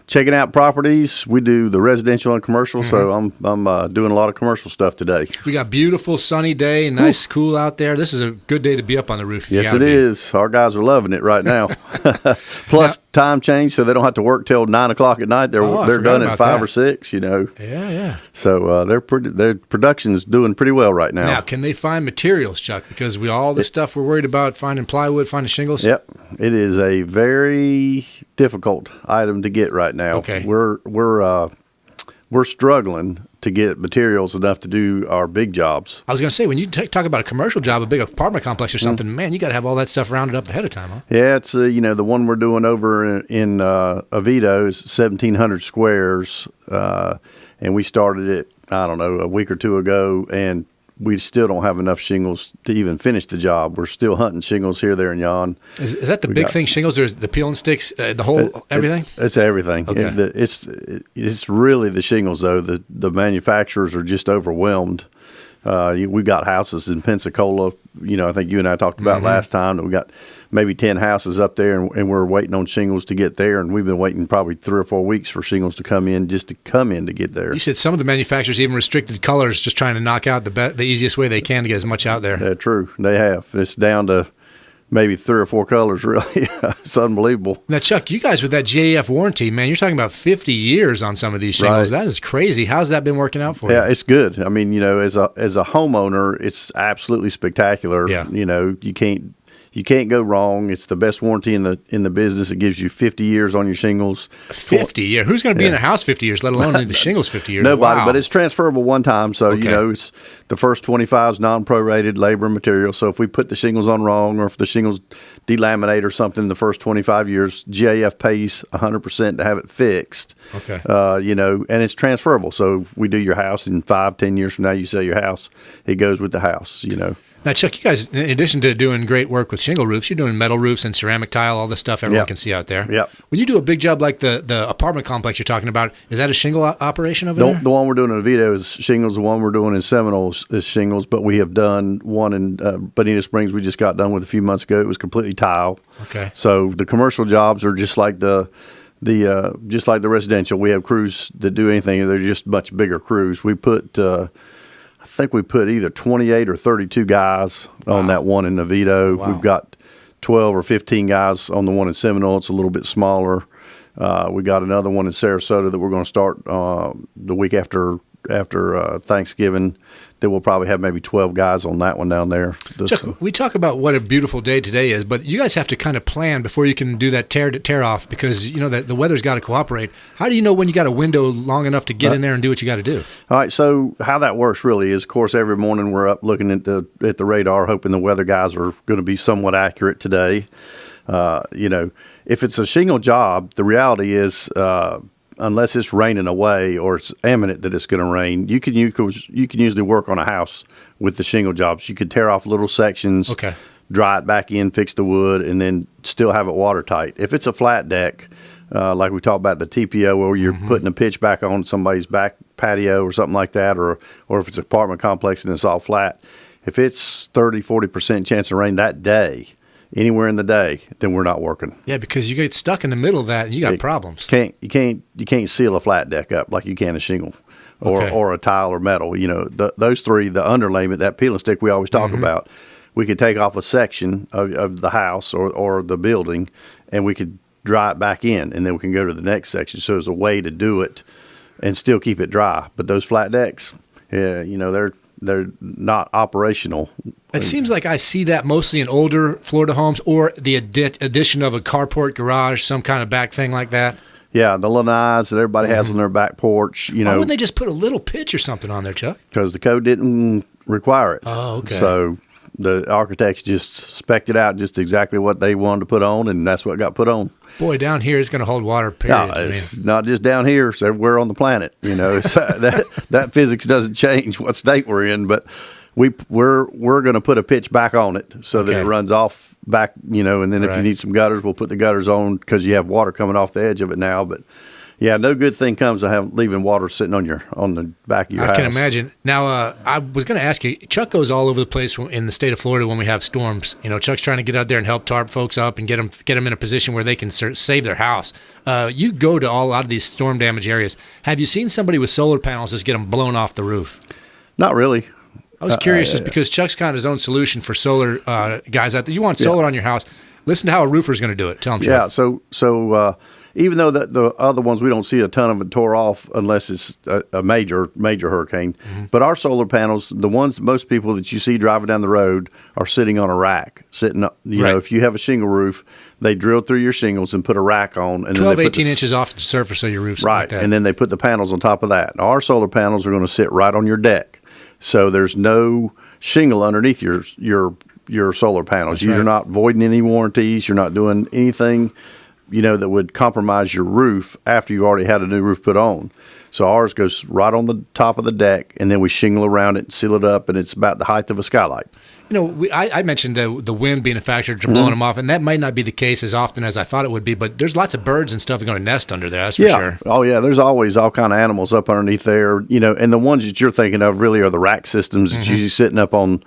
Speaker 3: checking out properties. We do the residential and commercial, so I'm doing a lot of commercial stuff today.
Speaker 2: We got beautiful sunny day, nice cool out there. This is a good day to be up on the roof.
Speaker 3: Yes, it is. Our guys are loving it right now. Plus time change, so they don't have to work till 9 o'clock at night. They're done at 5 or 6.
Speaker 2: Yeah.
Speaker 3: So their production's doing pretty well right now.
Speaker 2: Now, can they find materials, Chuck? Because all the stuff we're worried about finding plywood, finding shingles.
Speaker 3: Yep, it is a very difficult item to get right now.
Speaker 2: Okay.
Speaker 3: We're struggling to get materials enough to do our big jobs.
Speaker 2: I was going to say, when you talk about a commercial job, a big apartment complex or something, man, you got to have all that stuff rounded up ahead of time, huh?
Speaker 3: Yeah, it's the one we're doing over in Oviedo is 1,700 squares, and we started it, I don't know, a week or two ago, and we still don't have enough shingles to even finish the job. We're still hunting shingles here, there, and yon.
Speaker 2: Is that the big thing, shingles? There's the peel and sticks, the whole everything?
Speaker 3: It's everything.
Speaker 2: Okay.
Speaker 3: It's really the shingles, though. The manufacturers are just overwhelmed. We got houses in Pensacola, I think you and I talked about last time, that we got maybe 10 houses up there, and we're waiting on shingles to get there, and we've been waiting probably 3 or 4 weeks for shingles to come in to get there.
Speaker 2: You said some of the manufacturers even restricted colors, just trying to knock out the easiest way they can to get as much out there.
Speaker 3: True. They have. It's down to maybe 3 or 4 colors, really. It's unbelievable.
Speaker 2: Now, Chuck, you guys with that GAF warranty, man, you're talking about 50 years on some of these shingles. Right. That is crazy. How's that been working out for you?
Speaker 3: Yeah, it's good. I mean, as a homeowner, it's absolutely spectacular.
Speaker 2: Yeah.
Speaker 3: You You can't go wrong. It's the best warranty in the business. It gives you 50 years on your shingles.
Speaker 2: 50 years? Who's going to be in a house 50 years, let alone the shingles 50 years?
Speaker 3: Nobody,
Speaker 2: wow.
Speaker 3: but it's transferable one time. So, it's the first 25 is non-prorated labor and material. So if we put the shingles on wrong or if the shingles delaminate or something in the first 25 years, GAF pays 100% to have it fixed.
Speaker 2: Okay.
Speaker 3: And it's transferable. So if we do your house in 5-10 years from now, you sell your house, it goes with the house,
Speaker 2: Now, Chuck, you guys, in addition to doing great work with shingle roofs, you're doing metal roofs and ceramic tile, all the stuff everyone can see out there.
Speaker 3: Yep.
Speaker 2: When you do a big job like the apartment complex you're talking about, is that a shingle operation over there?
Speaker 3: The one we're doing in Oviedo is shingles. The one we're doing in Seminole is shingles, but we have done one in Bonita Springs we just got done with a few months ago. It was completely tile.
Speaker 2: Okay.
Speaker 3: So the commercial jobs are just like the residential. We have crews that do anything. They're just much bigger crews. We put I think we put either 28 or 32 guys on that one in Oviedo.
Speaker 2: Wow.
Speaker 3: We've got 12 or 15 guys on the one in Seminole. It's a little bit smaller. We got another one in Sarasota that we're going to start the week after Thanksgiving. Then we'll probably have maybe 12 guys on that one down there.
Speaker 2: Chuck, we talk about what a beautiful day today is, but you guys have to kind of plan before you can do that tear off because the weather's got to cooperate. How do you know when you got a window long enough to get in there and do what you got to do?
Speaker 3: All right, so how that works really is, of course, every morning we're up looking at the radar, hoping the weather guys are going to be somewhat accurate today. If it's a shingle job, the reality is unless it's raining away or it's imminent that it's going to rain, you can usually work on a house with the shingle jobs. You could tear off little sections, dry it back in, fix the wood, and then still have it watertight. If it's a flat deck, like we talked about the TPO, where you're putting a pitch back on somebody's back patio or something like that, or if it's an apartment complex and it's all flat, if it's 30-40% chance of rain that day, anywhere in the day, then we're not working.
Speaker 2: Yeah, because you get stuck in the middle of that and you got problems.
Speaker 3: You can't seal a flat deck up like you can a shingle or a tile or metal. Those three, the underlayment, that peel and stick we always talk about, we could take off a section of the house or the building and we could dry it back in, and then we can go to the next section. So there's a way to do it and still keep it dry. But those flat decks, they're not operational.
Speaker 2: It seems like I see that mostly in older Florida homes or the addition of a carport garage, some kind of back thing like that.
Speaker 3: Yeah, the lanais that everybody has on their back porch.
Speaker 2: Why wouldn't they just put a little pitch or something on there, Chuck?
Speaker 3: Because the code didn't require it.
Speaker 2: Oh, okay.
Speaker 3: So the architects just spec'd it out just exactly what they wanted to put on, and that's what got put on.
Speaker 2: Boy, down here it's going to hold water, period.
Speaker 3: No, it's not just down here. It's everywhere on the planet. That physics doesn't change what state we're in, but we're going to put a pitch back on it so that it runs off back, and then if you need some gutters, we'll put the gutters on because you have water coming off the edge of it now. But yeah, no good thing comes of leaving water sitting on the back of your house.
Speaker 2: I can imagine. Now, I was going to ask you, Chuck goes all over the place in the state of Florida when we have storms. Chuck's trying to get out there and help tarp folks up and get them in a position where they can save their house. You go to a lot of these storm damage areas. Have you seen somebody with solar panels just get them blown off the roof?
Speaker 3: Not really.
Speaker 2: I was curious just because Chuck's got his own solution for solar guys out there. You want solar on your house, listen to how a roofer's going to do it. Tell him, Chuck.
Speaker 3: Yeah, so even though the other ones, we don't see a ton of it tore off unless it's a major hurricane. But our solar panels, the ones most people that you see driving down the road are sitting on a rack. If you have a shingle roof, they drill through your shingles and put a rack on. And
Speaker 2: 12, 18 inches off the surface of your roof.
Speaker 3: Right,
Speaker 2: like that.
Speaker 3: and then they put the panels on top of that. Our solar panels are going to sit right on your deck. So there's no shingle underneath your solar panels. You're not voiding any warranties. You're not doing anything, that would compromise your roof after you already had a new roof put on. So ours goes right on the top of the deck, and then we shingle around it, seal it up, and it's about the height of a skylight.
Speaker 2: I mentioned the wind being a factor to blowing them off, and that might not be the case as often as I thought it would be, but there's lots of birds and stuff going to nest under there, that's for sure.
Speaker 3: Oh, yeah, there's always all kind of animals up underneath there, and the ones that you're thinking of really are the rack systems that's usually sitting up on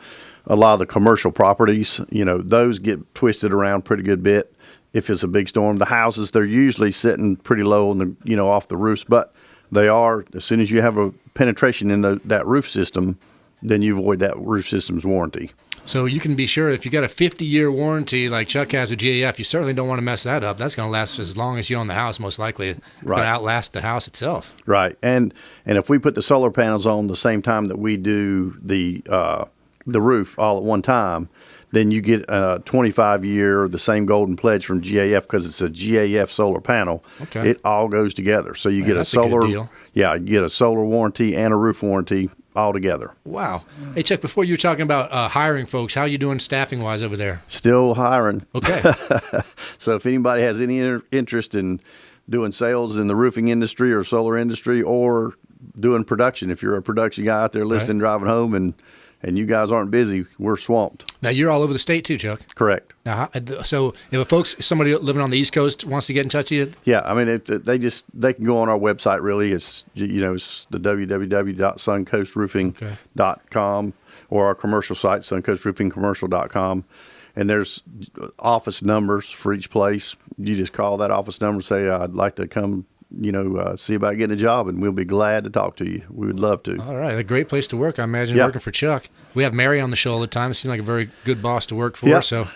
Speaker 3: a lot of the commercial properties. Those get twisted around pretty good bit if it's a big storm. The houses, they're usually sitting pretty low on the, off the roofs, but they are, as soon as you have a penetration in that roof system, then you avoid that roof system's warranty.
Speaker 2: So you can be sure if you got a 50-year warranty like Chuck has with GAF, you certainly don't want to mess that up. That's going to last as long as you own the house, most likely. It's going to outlast the house itself.
Speaker 3: Right. And if we put the solar panels on the same time that we do the the roof all at one time, then you get a 25-year, the same golden pledge from GAF because it's a GAF solar panel.
Speaker 2: Okay.
Speaker 3: It all goes together. So you get a
Speaker 2: that's a good
Speaker 3: solar,
Speaker 2: deal.
Speaker 3: you get a solar warranty and a roof warranty all together.
Speaker 2: Wow. Hey, Chuck, before you were talking about hiring folks, how are you doing staffing-wise over there?
Speaker 3: Still hiring.
Speaker 2: Okay.
Speaker 3: So if anybody has any interest in doing sales in the roofing industry or solar industry or doing production, if you're a production guy out there listening, driving home, and you guys aren't busy, we're swamped.
Speaker 2: Now, you're all over the state too, Chuck.
Speaker 3: Correct.
Speaker 2: Now, so if somebody living on the East Coast wants to get in touch with you?
Speaker 3: Yeah, I mean, they can go on our website, really. It's, it's the www.suncoastroofing.com or our commercial site, suncoastroofingcommercial.com. And there's office numbers for each place. You just call that office number and say, I'd like to come see about getting a job, and we'll be glad to talk to you. We would love to.
Speaker 2: All right. A great place to work, I imagine, working for Chuck. We have Mary on the show all the time. It seems like a very good boss to work for, so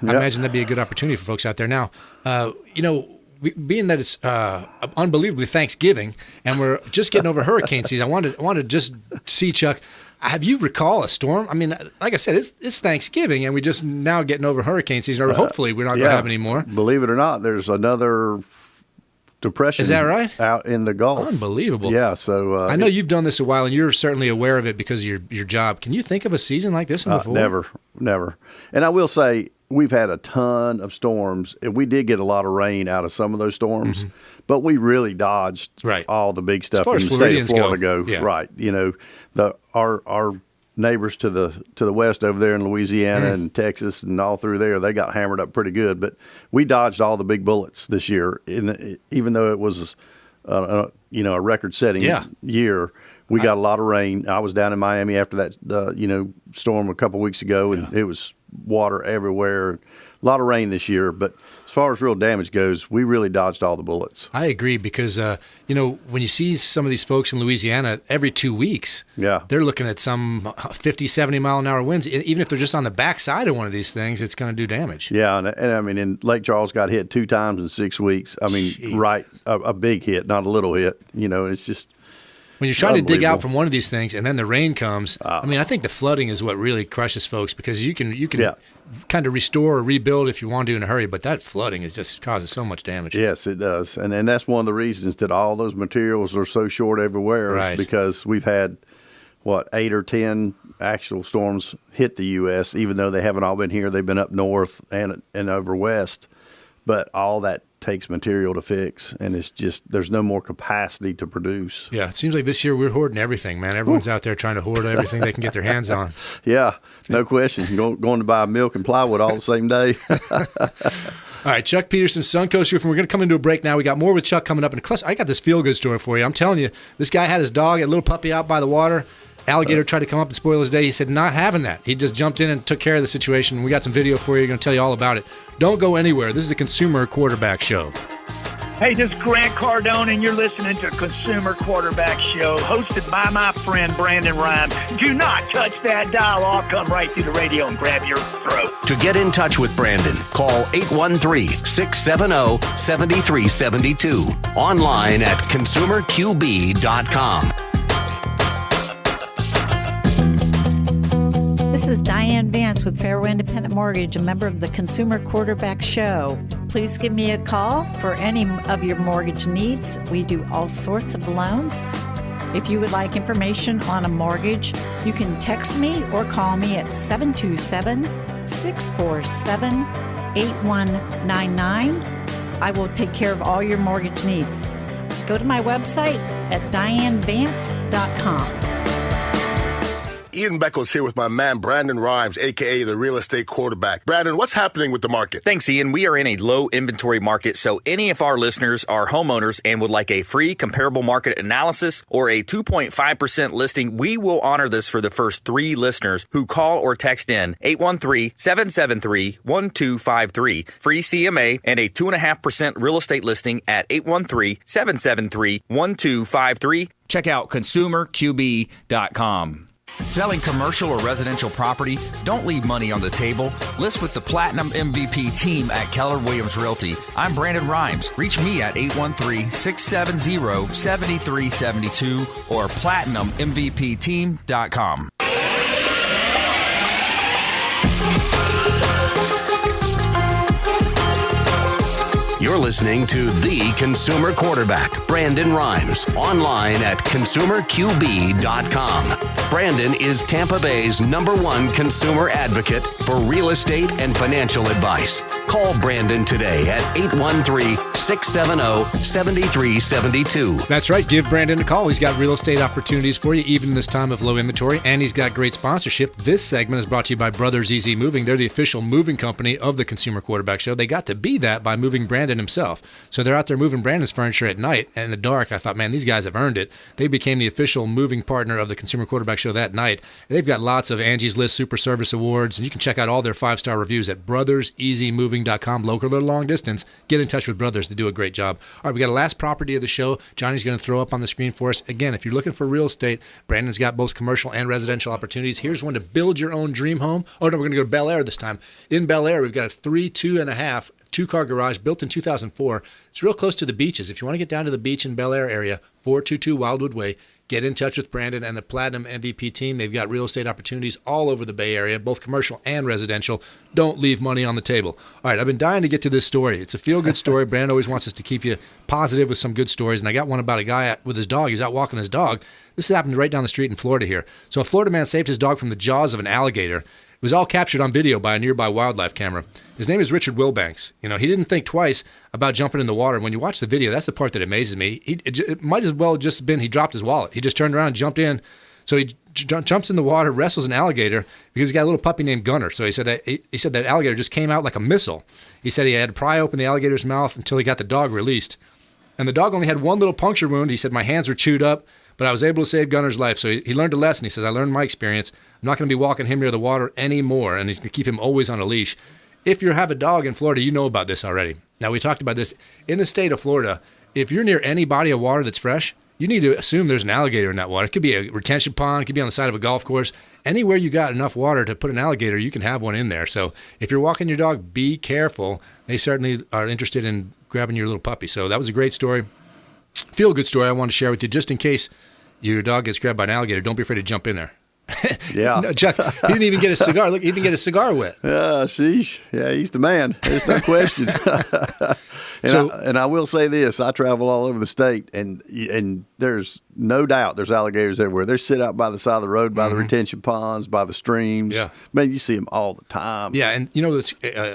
Speaker 2: I imagine that'd be a good opportunity for folks out there. Now, being that it's unbelievably Thanksgiving, and we're just getting over hurricane season, I wanted to just see, Chuck, have you recall a storm? I mean, like I said, it's Thanksgiving, and we're just now getting over hurricane season, or hopefully we're not going to have any more.
Speaker 3: Believe it or not, there's another depression.
Speaker 2: Is that right?
Speaker 3: Out in the Gulf.
Speaker 2: Unbelievable.
Speaker 3: Yeah. So
Speaker 2: I know you've done this a while, and you're certainly aware of it because of your job. Can you think of a season like this one before?
Speaker 3: Never. And I will say we've had a ton of storms. We did get a lot of rain out of some of those storms, but we really dodged all the big stuff in the state of Florida go.
Speaker 2: Yeah.
Speaker 3: Right. Our neighbors to the west over there in Louisiana and Texas and all through there, they got hammered up pretty good. But we dodged all the big bullets this year. Even though it was a record-setting year, we got a lot of rain. I was down in Miami after that storm a couple weeks ago, and it was water everywhere. A lot of rain this year, but as far as real damage goes, we really dodged all the bullets.
Speaker 2: I agree because, when you see some of these folks in Louisiana every 2 weeks, they're looking at some 50, 70-mile-an-hour winds. Even if they're just on the backside of one of these things, it's going to do damage.
Speaker 3: Yeah, and I mean, and Lake Charles got hit 2 times in 6 weeks. I mean, a big hit, not a little hit. It's just...
Speaker 2: When you're trying to dig out from one of these things and then the rain comes, I think the flooding is what really crushes folks because you can kind of restore or rebuild if you want to in a hurry, but that flooding just causes so much damage.
Speaker 3: Yes, it does. And that's one of the reasons that all those materials are so short everywhere because we've had, 8 or 10 actual storms hit the U.S., even though they haven't all been here. They've been up north and over west. But all that takes material to fix, and it's just there's no more capacity to produce.
Speaker 2: Yeah, it seems like this year we're hoarding everything, man. Everyone's out there trying to hoard everything they can get their hands on.
Speaker 3: Yeah, no question. Going to buy milk and plywood all the same day.
Speaker 2: All right, Chuck Peterson, Suncoast Roofing. We're going to come into a break now. We got more with Chuck coming up. And plus, I got this feel-good story for you. I'm telling you, this guy had his dog, a little puppy out by the water. Alligator tried to come up and spoil his day. He said, not having that. He just jumped in and took care of the situation. We got some video for you. We're going to tell you all about it. Don't go anywhere. This is a Consumer Quarterback Show.
Speaker 11: Hey, this is Grant Cardone, and you're listening to Consumer Quarterback Show, hosted by my friend Brandon Rhymes. Do not touch that dial. I'll come right through the radio and grab your throat.
Speaker 1: To get in touch with Brandon, call 813-670-7372. Online at consumerqb.com.
Speaker 12: This is Diane Vance with Fairway Independent Mortgage, a member of the Consumer Quarterback Show. Please give me a call for any of your mortgage needs. We do all sorts of loans. If you would like information on a mortgage, you can text me or call me at 727-647-8199. I will take care of all your mortgage needs. Go to my website at dianevance.com.
Speaker 13: Ian Beckles here with my man Brandon Rhymes, a.k.a. the real estate quarterback. Brandon, what's happening with the market?
Speaker 7: Thanks, Ian. We are in a low inventory market, so any of our listeners are homeowners and would like a free comparable market analysis or a 2.5% listing, we will honor this for the first 3 listeners who call or text in 813-773-1253. Free CMA and a 2.5% real estate listing at 813-773-1253. Check out consumerqb.com. Selling commercial or residential property? Don't leave money on the table. List with the Platinum MVP team at Keller Williams Realty. I'm Brandon Rhymes. Reach me at 813-670-7372 or platinummvpteam.com.
Speaker 1: You're listening to the consumer quarterback, Brandon Rhymes, online at consumerqb.com. Brandon is Tampa Bay's #1 consumer advocate for real estate and financial advice. Call Brandon today at 813-670-7372.
Speaker 2: That's right. Give Brandon a call. He's got real estate opportunities for you, even in this time of low inventory, and he's got great sponsorship. This segment is brought to you by Brothers Easy Moving. They're the official moving company of the Consumer Quarterback Show. They got to be that by moving Brandon himself. So they're out there moving Brandon's furniture at night and in the dark. I thought, man, these guys have earned it. They became the official moving partner of the Consumer Quarterback Show that night. They've got lots of Angie's List Super Service Awards, and you can check out all their 5-star reviews at brotherseasymoving.com. Local or long distance, get in touch with Brothers. They do a great job. All right, we got a last property of the show. Johnny's going to throw up on the screen for us. Again, if you're looking for real estate, Brandon's got both commercial and residential opportunities. Here's one to build your own dream home. Oh, no, we're going to go to Bel Air this time. In Bel Air, we've got a 3.5 two-car garage built in 2004. It's real close to the beaches. If you want to get down to the beach in Bel Air area, 422 Wildwood Way, get in touch with Brandon and the Platinum MVP team. They've got real estate opportunities all over the Bay Area, both commercial and residential. Don't leave money on the table. All right, I've been dying to get to this story. It's a feel-good story. Brandon always wants us to keep you positive with some good stories, and I got one about a guy with his dog. He was out walking his dog. This happened right down the street in Florida here. So a Florida man saved his dog from the jaws of an alligator. It was all captured on video by a nearby wildlife camera. His name is Richard Wilbanks. You know, he didn't think twice about jumping in the water. When you watch the video, that's the part that amazes me. It might as well just been he dropped his wallet. He just turned around and jumped in. So he jumps in the water, wrestles an alligator because he's got a little puppy named Gunner. So he said that alligator just came out like a missile. He said he had to pry open the alligator's mouth until he got the dog released. And the dog only had one little puncture wound. He said, my hands were chewed up, but I was able to save Gunner's life. So he learned a lesson. He says, I learned my experience. I'm not going to be walking him near the water anymore, and he's going to keep him always on a leash. If you have a dog in Florida, you know about this already. Now, we talked about this. In the state of Florida, if you're near any body of water that's fresh, you need to assume there's an alligator in that water. It could be a retention pond. It could be on the side of a golf course. Anywhere you got enough water to put an alligator, you can have one in there. So if you're walking your dog, be careful. They certainly are interested in grabbing your little puppy. So that was a great story. Feel-good story I wanted to share with you, just in case your dog gets grabbed by an alligator. Don't be afraid to jump in there.
Speaker 3: Yeah.
Speaker 2: No, Chuck, he didn't even get a cigar. Look, he didn't get a cigar wet.
Speaker 3: Sheesh. Yeah, he's the man. There's no question. And I will say this: I travel all over the state, and there's no doubt there's alligators everywhere. They sit out by the side of the road, by the retention ponds, by the streams.
Speaker 2: Yeah,
Speaker 3: man, you see them all the time.
Speaker 2: Yeah, and you know,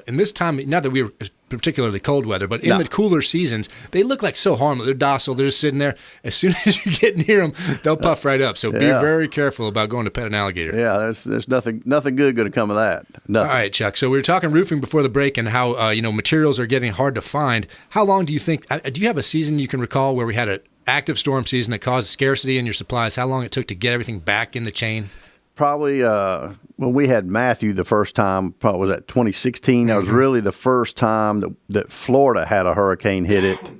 Speaker 2: in this time, not that we were particularly cold weather, but in the cooler seasons, they look like so harmless. They're docile. They're just sitting there. As soon as you get near them, they'll puff right up. So be very careful about going to pet an alligator.
Speaker 3: Yeah, there's nothing good going to come of that. Nothing.
Speaker 2: All right, Chuck. So we were talking roofing before the break and how materials are getting hard to find. How long do you think? Do you have a season you can recall where we had an active storm season that caused scarcity in your supplies? How long it took to get everything back in the chain?
Speaker 3: Probably when we had Matthew the first time, probably was that 2016. That was really the first time that Florida had a hurricane hit it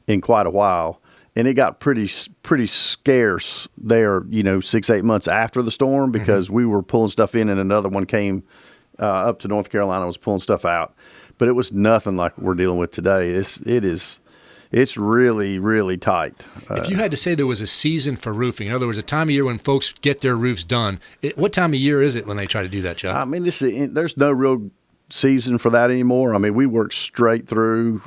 Speaker 3: in quite a while. And it got pretty scarce there, 6-8 months after the storm because we were pulling stuff in and another one came up to North Carolina and was pulling stuff out. But it was nothing like we're dealing with today. It's really, really tight.
Speaker 2: If you had to say there was a season for roofing, in other words, a time of year when folks get their roofs done, what time of year is it when they try to do that, Chuck?
Speaker 3: I mean, there's no real season for that anymore. I mean, we work straight through.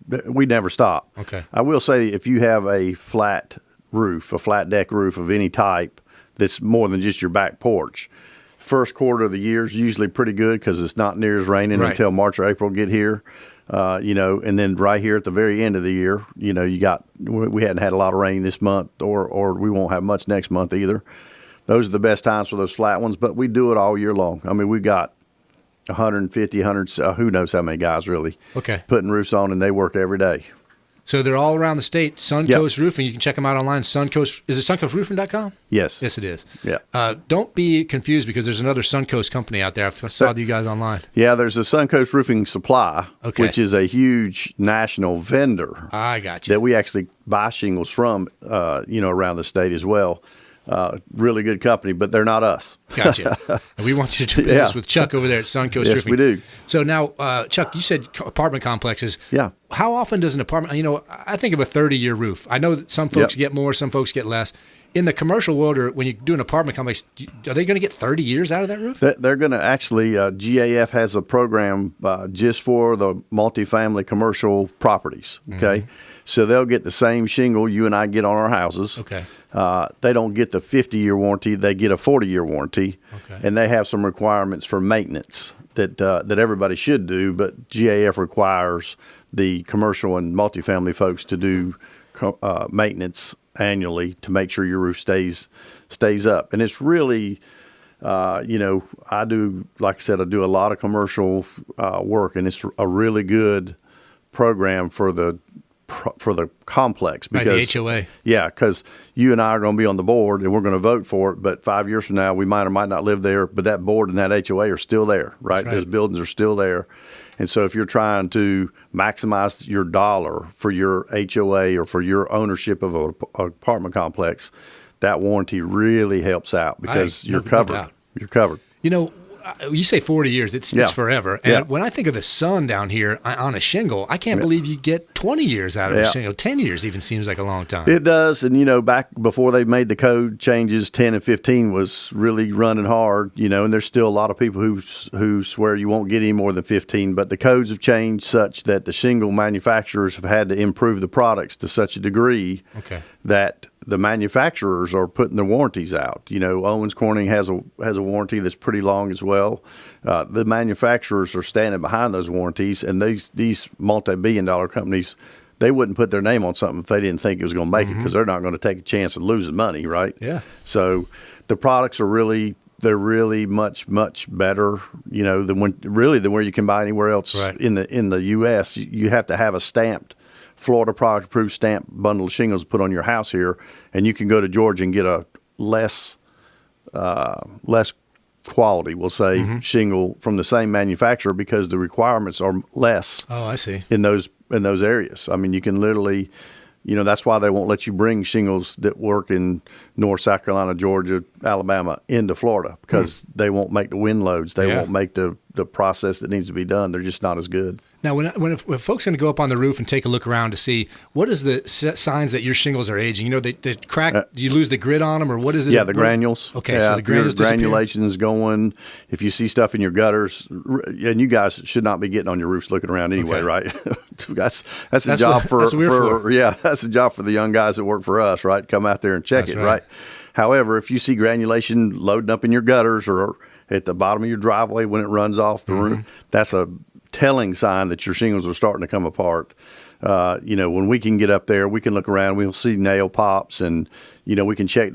Speaker 3: We never stop.
Speaker 2: Okay.
Speaker 3: I will say if you have a flat roof, a flat deck roof of any type that's more than just your back porch, first quarter of the year is usually pretty good because it's not near as raining until March or April get here. And then right here at the very end of the year, we hadn't had a lot of rain this month or we won't have much next month either. Those are the best times for those flat ones, but we do it all year long. I mean, we got 150, who knows how many guys really putting roofs on, and they work every day.
Speaker 2: So they're all around the state. Suncoast Roofing. You can check them out online. Suncoast. Is it suncoastroofing.com?
Speaker 3: Yes.
Speaker 2: Yes, it is.
Speaker 3: Yeah.
Speaker 2: Don't be confused because there's another Suncoast company out there. I saw you guys online.
Speaker 3: Yeah, there's a Suncoast Roofing Supply, which is a huge national vendor.
Speaker 2: I got you.
Speaker 3: That we actually buy shingles from, around the state as well. really good company, but they're not us.
Speaker 2: Gotcha. And we want you to do business with Chuck over there at Suncoast
Speaker 3: Yes,
Speaker 2: Roofing.
Speaker 3: we do.
Speaker 2: So now, Chuck, you said apartment complexes.
Speaker 3: Yeah.
Speaker 2: How often does an apartment, I think of a 30-year roof. I know that some folks get more, some folks get less. In the commercial world, or when you do an apartment complex, are they going to get 30 years out of that roof?
Speaker 3: They're going to actually, GAF has a program just for the multifamily commercial properties, okay? Mm-hmm. So they'll get the same shingle you and I get on our houses.
Speaker 2: Okay.
Speaker 3: They don't get the 50-year warranty. They get a 40-year warranty.
Speaker 2: Okay.
Speaker 3: And they have some requirements for maintenance that everybody should do, but GAF requires the commercial and multifamily folks to do maintenance annually to make sure your roof stays up. And it's really, I do, like I said, I do a lot of commercial work, and it's a really good program for the complex. Because,
Speaker 2: right, the HOA.
Speaker 3: Yeah, because you and I are going to be on the board, and we're going to vote for it, but 5 years from now, we might or might not live there, but that board and that HOA are still there, right? Those buildings are still there. And so if you're trying to maximize your dollar for your HOA or for your ownership of an apartment complex, that warranty really helps out because you're covered. You're covered.
Speaker 2: You say 40 years, it's forever. And when I think of the sun down here on a shingle, I can't believe you get 20 years out of a shingle. 10 years even seems like a long time.
Speaker 3: It does. And, back before they made the code changes, 10 and 15 was really running hard, and there's still a lot of people who swear you won't get any more than 15. But the codes have changed such that the shingle manufacturers have had to improve the products to such a degree that the manufacturers are putting their warranties out. Owens Corning has a warranty that's pretty long as well. The manufacturers are standing behind those warranties, and these multi-billion-dollar companies, they wouldn't put their name on something if they didn't think it was going to make it, because they're not going to take a chance of losing money, right?
Speaker 2: Yeah.
Speaker 3: So the products are really much, much better, than where you can buy anywhere else in the U.S. You have to have a stamped Florida product approved stamped bundle of shingles put on your house here, and you can go to Georgia and get a less quality, we'll say, shingle from the same manufacturer because the requirements are less.
Speaker 2: Oh, I see.
Speaker 3: In those areas. I mean, you can literally, that's why they won't let you bring shingles that work in North, South Carolina, Georgia, Alabama into Florida because they won't make the wind loads. They won't make the process that needs to be done. They're just not as good.
Speaker 2: Now, when folks are going to go up on the roof and take a look around to see, what is the signs that your shingles are aging? they crack, do you lose the grit on them, or what is it?
Speaker 3: Yeah, the granules.
Speaker 2: Okay, so the granules disappear.
Speaker 3: Granulation's going. If you see stuff in your gutters, and you guys should not be getting on your roofs looking around anyway, right? that's a job for that's a job for the young guys that work for us, right? Come out there and check it, right? However, if you see granulation loading up in your gutters or at the bottom of your driveway when it runs off the roof, that's a telling sign that your shingles are starting to come apart. When we can get up there, we can look around, we'll see nail pops, and we can check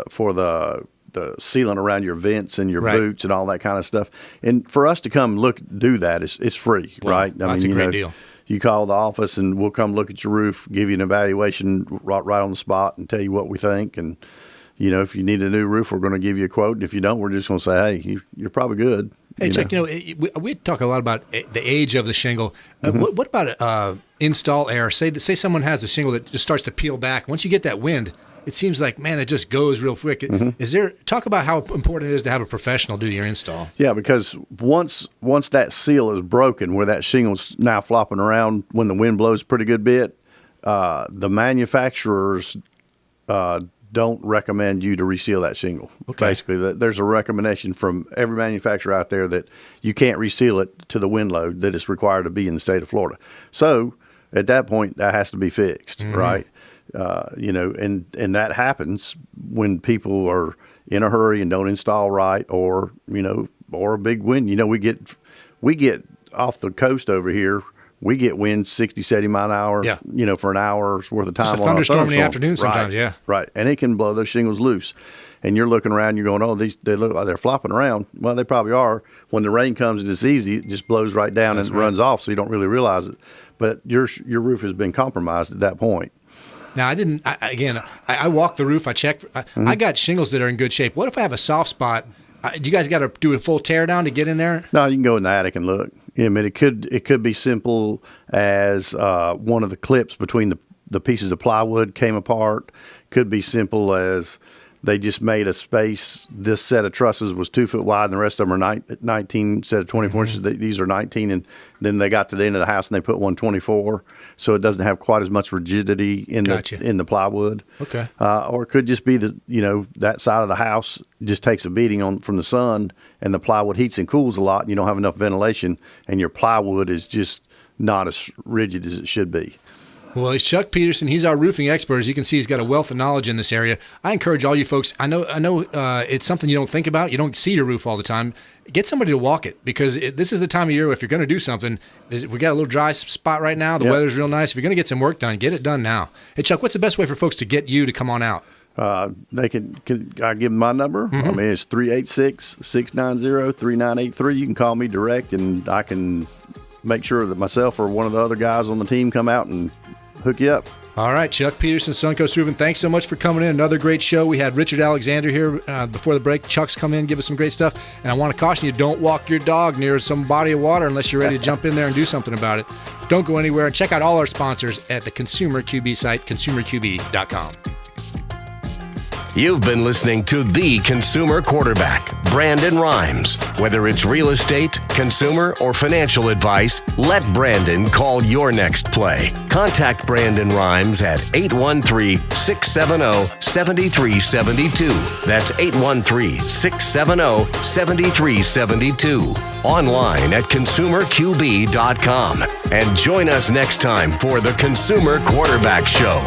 Speaker 3: for the sealant around your vents and your boots and all that kind of stuff. And for us to come do that, it's free, right?
Speaker 2: That's a great deal.
Speaker 3: You call the office and we'll come look at your roof, give you an evaluation right on the spot, and tell you what we think. And if you need a new roof, we're going to give you a quote. And if you don't, we're just going to say, hey, you're probably good.
Speaker 2: Hey, Chuck, we talk a lot about the age of the shingle. What about install error? Say someone has a shingle that just starts to peel back. Once you get that wind, it seems like, man, it just goes real quick. Talk about how important it is to have a professional do your install.
Speaker 3: Yeah, because once that seal is broken, where that shingle's now flopping around when the wind blows a pretty good bit, the manufacturers don't recommend you to reseal that shingle. Okay. Basically, there's a recommendation from every manufacturer out there that you can't reseal it to the wind load that is required to be in the state of Florida. So at that point, that has to be fixed, right? And that happens when people are in a hurry and don't install right, or a big wind. We get off the coast over here. We get winds 60, 70 mile an hour, for an hour's worth of time.
Speaker 2: It's a thunderstorm in the afternoon sometimes,
Speaker 3: Right. And it can blow those shingles loose. And you're looking around, you're going, oh, they look like they're flopping around. Well, they probably are. When the rain comes and it's easy, it just blows right down and runs off, so you don't really realize it. But your roof has been compromised at that point.
Speaker 2: Now, I walk the roof, I check. I got shingles that are in good shape. What if I have a soft spot? Do you guys got to do a full tear down to get in there?
Speaker 3: No, you can go in the attic and look. I mean, it could be simple as one of the clips between the pieces of plywood came apart. Could be simple as they just made a space. This set of trusses was 2 foot wide, and the rest of them are 19 set of 24 inches. These are 19, and then they got to the end of the house and they put one 24, so it doesn't have quite as much rigidity in the plywood.
Speaker 2: Okay.
Speaker 3: Or it could just be that side of the house just takes a beating from the sun, and the plywood heats and cools a lot, and you don't have enough ventilation, and your plywood is just not as rigid as it should be.
Speaker 2: Well, it's Chuck Peterson. He's our roofing expert. As you can see, he's got a wealth of knowledge in this area. I encourage all you folks. I know. It's something you don't think about. You don't see your roof all the time. Get somebody to walk it, because this is the time of year if you're going to do something. We got a little dry spot right now. The weather's real nice. If you're going to get some work done, get it done now. Hey, Chuck, what's the best way for folks to get you to come on out?
Speaker 3: They can I give them my number?
Speaker 2: Mm-hmm.
Speaker 3: I mean, it's 386-690-3983. You can call me direct, and I can make sure that myself or one of the other guys on the team come out and hook you up.
Speaker 2: All right, Chuck Peterson, Suncoast Roofing, thanks so much for coming in. Another great show. We had Richard Alexander here before the break. Chuck's come in, give us some great stuff. And I want to caution you, don't walk your dog near some body of water unless you're ready to jump in there and do something about it. Don't go anywhere. And check out all our sponsors at the Consumer QB site, consumerqb.com.
Speaker 1: You've been listening to The Consumer Quarterback, Brandon Rhymes. Whether it's real estate, consumer, or financial advice, let Brandon call your next play. Contact Brandon Rhymes at 813-670-7372. That's 813-670-7372. Online at consumerqb.com. And join us next time for The Consumer Quarterback Show.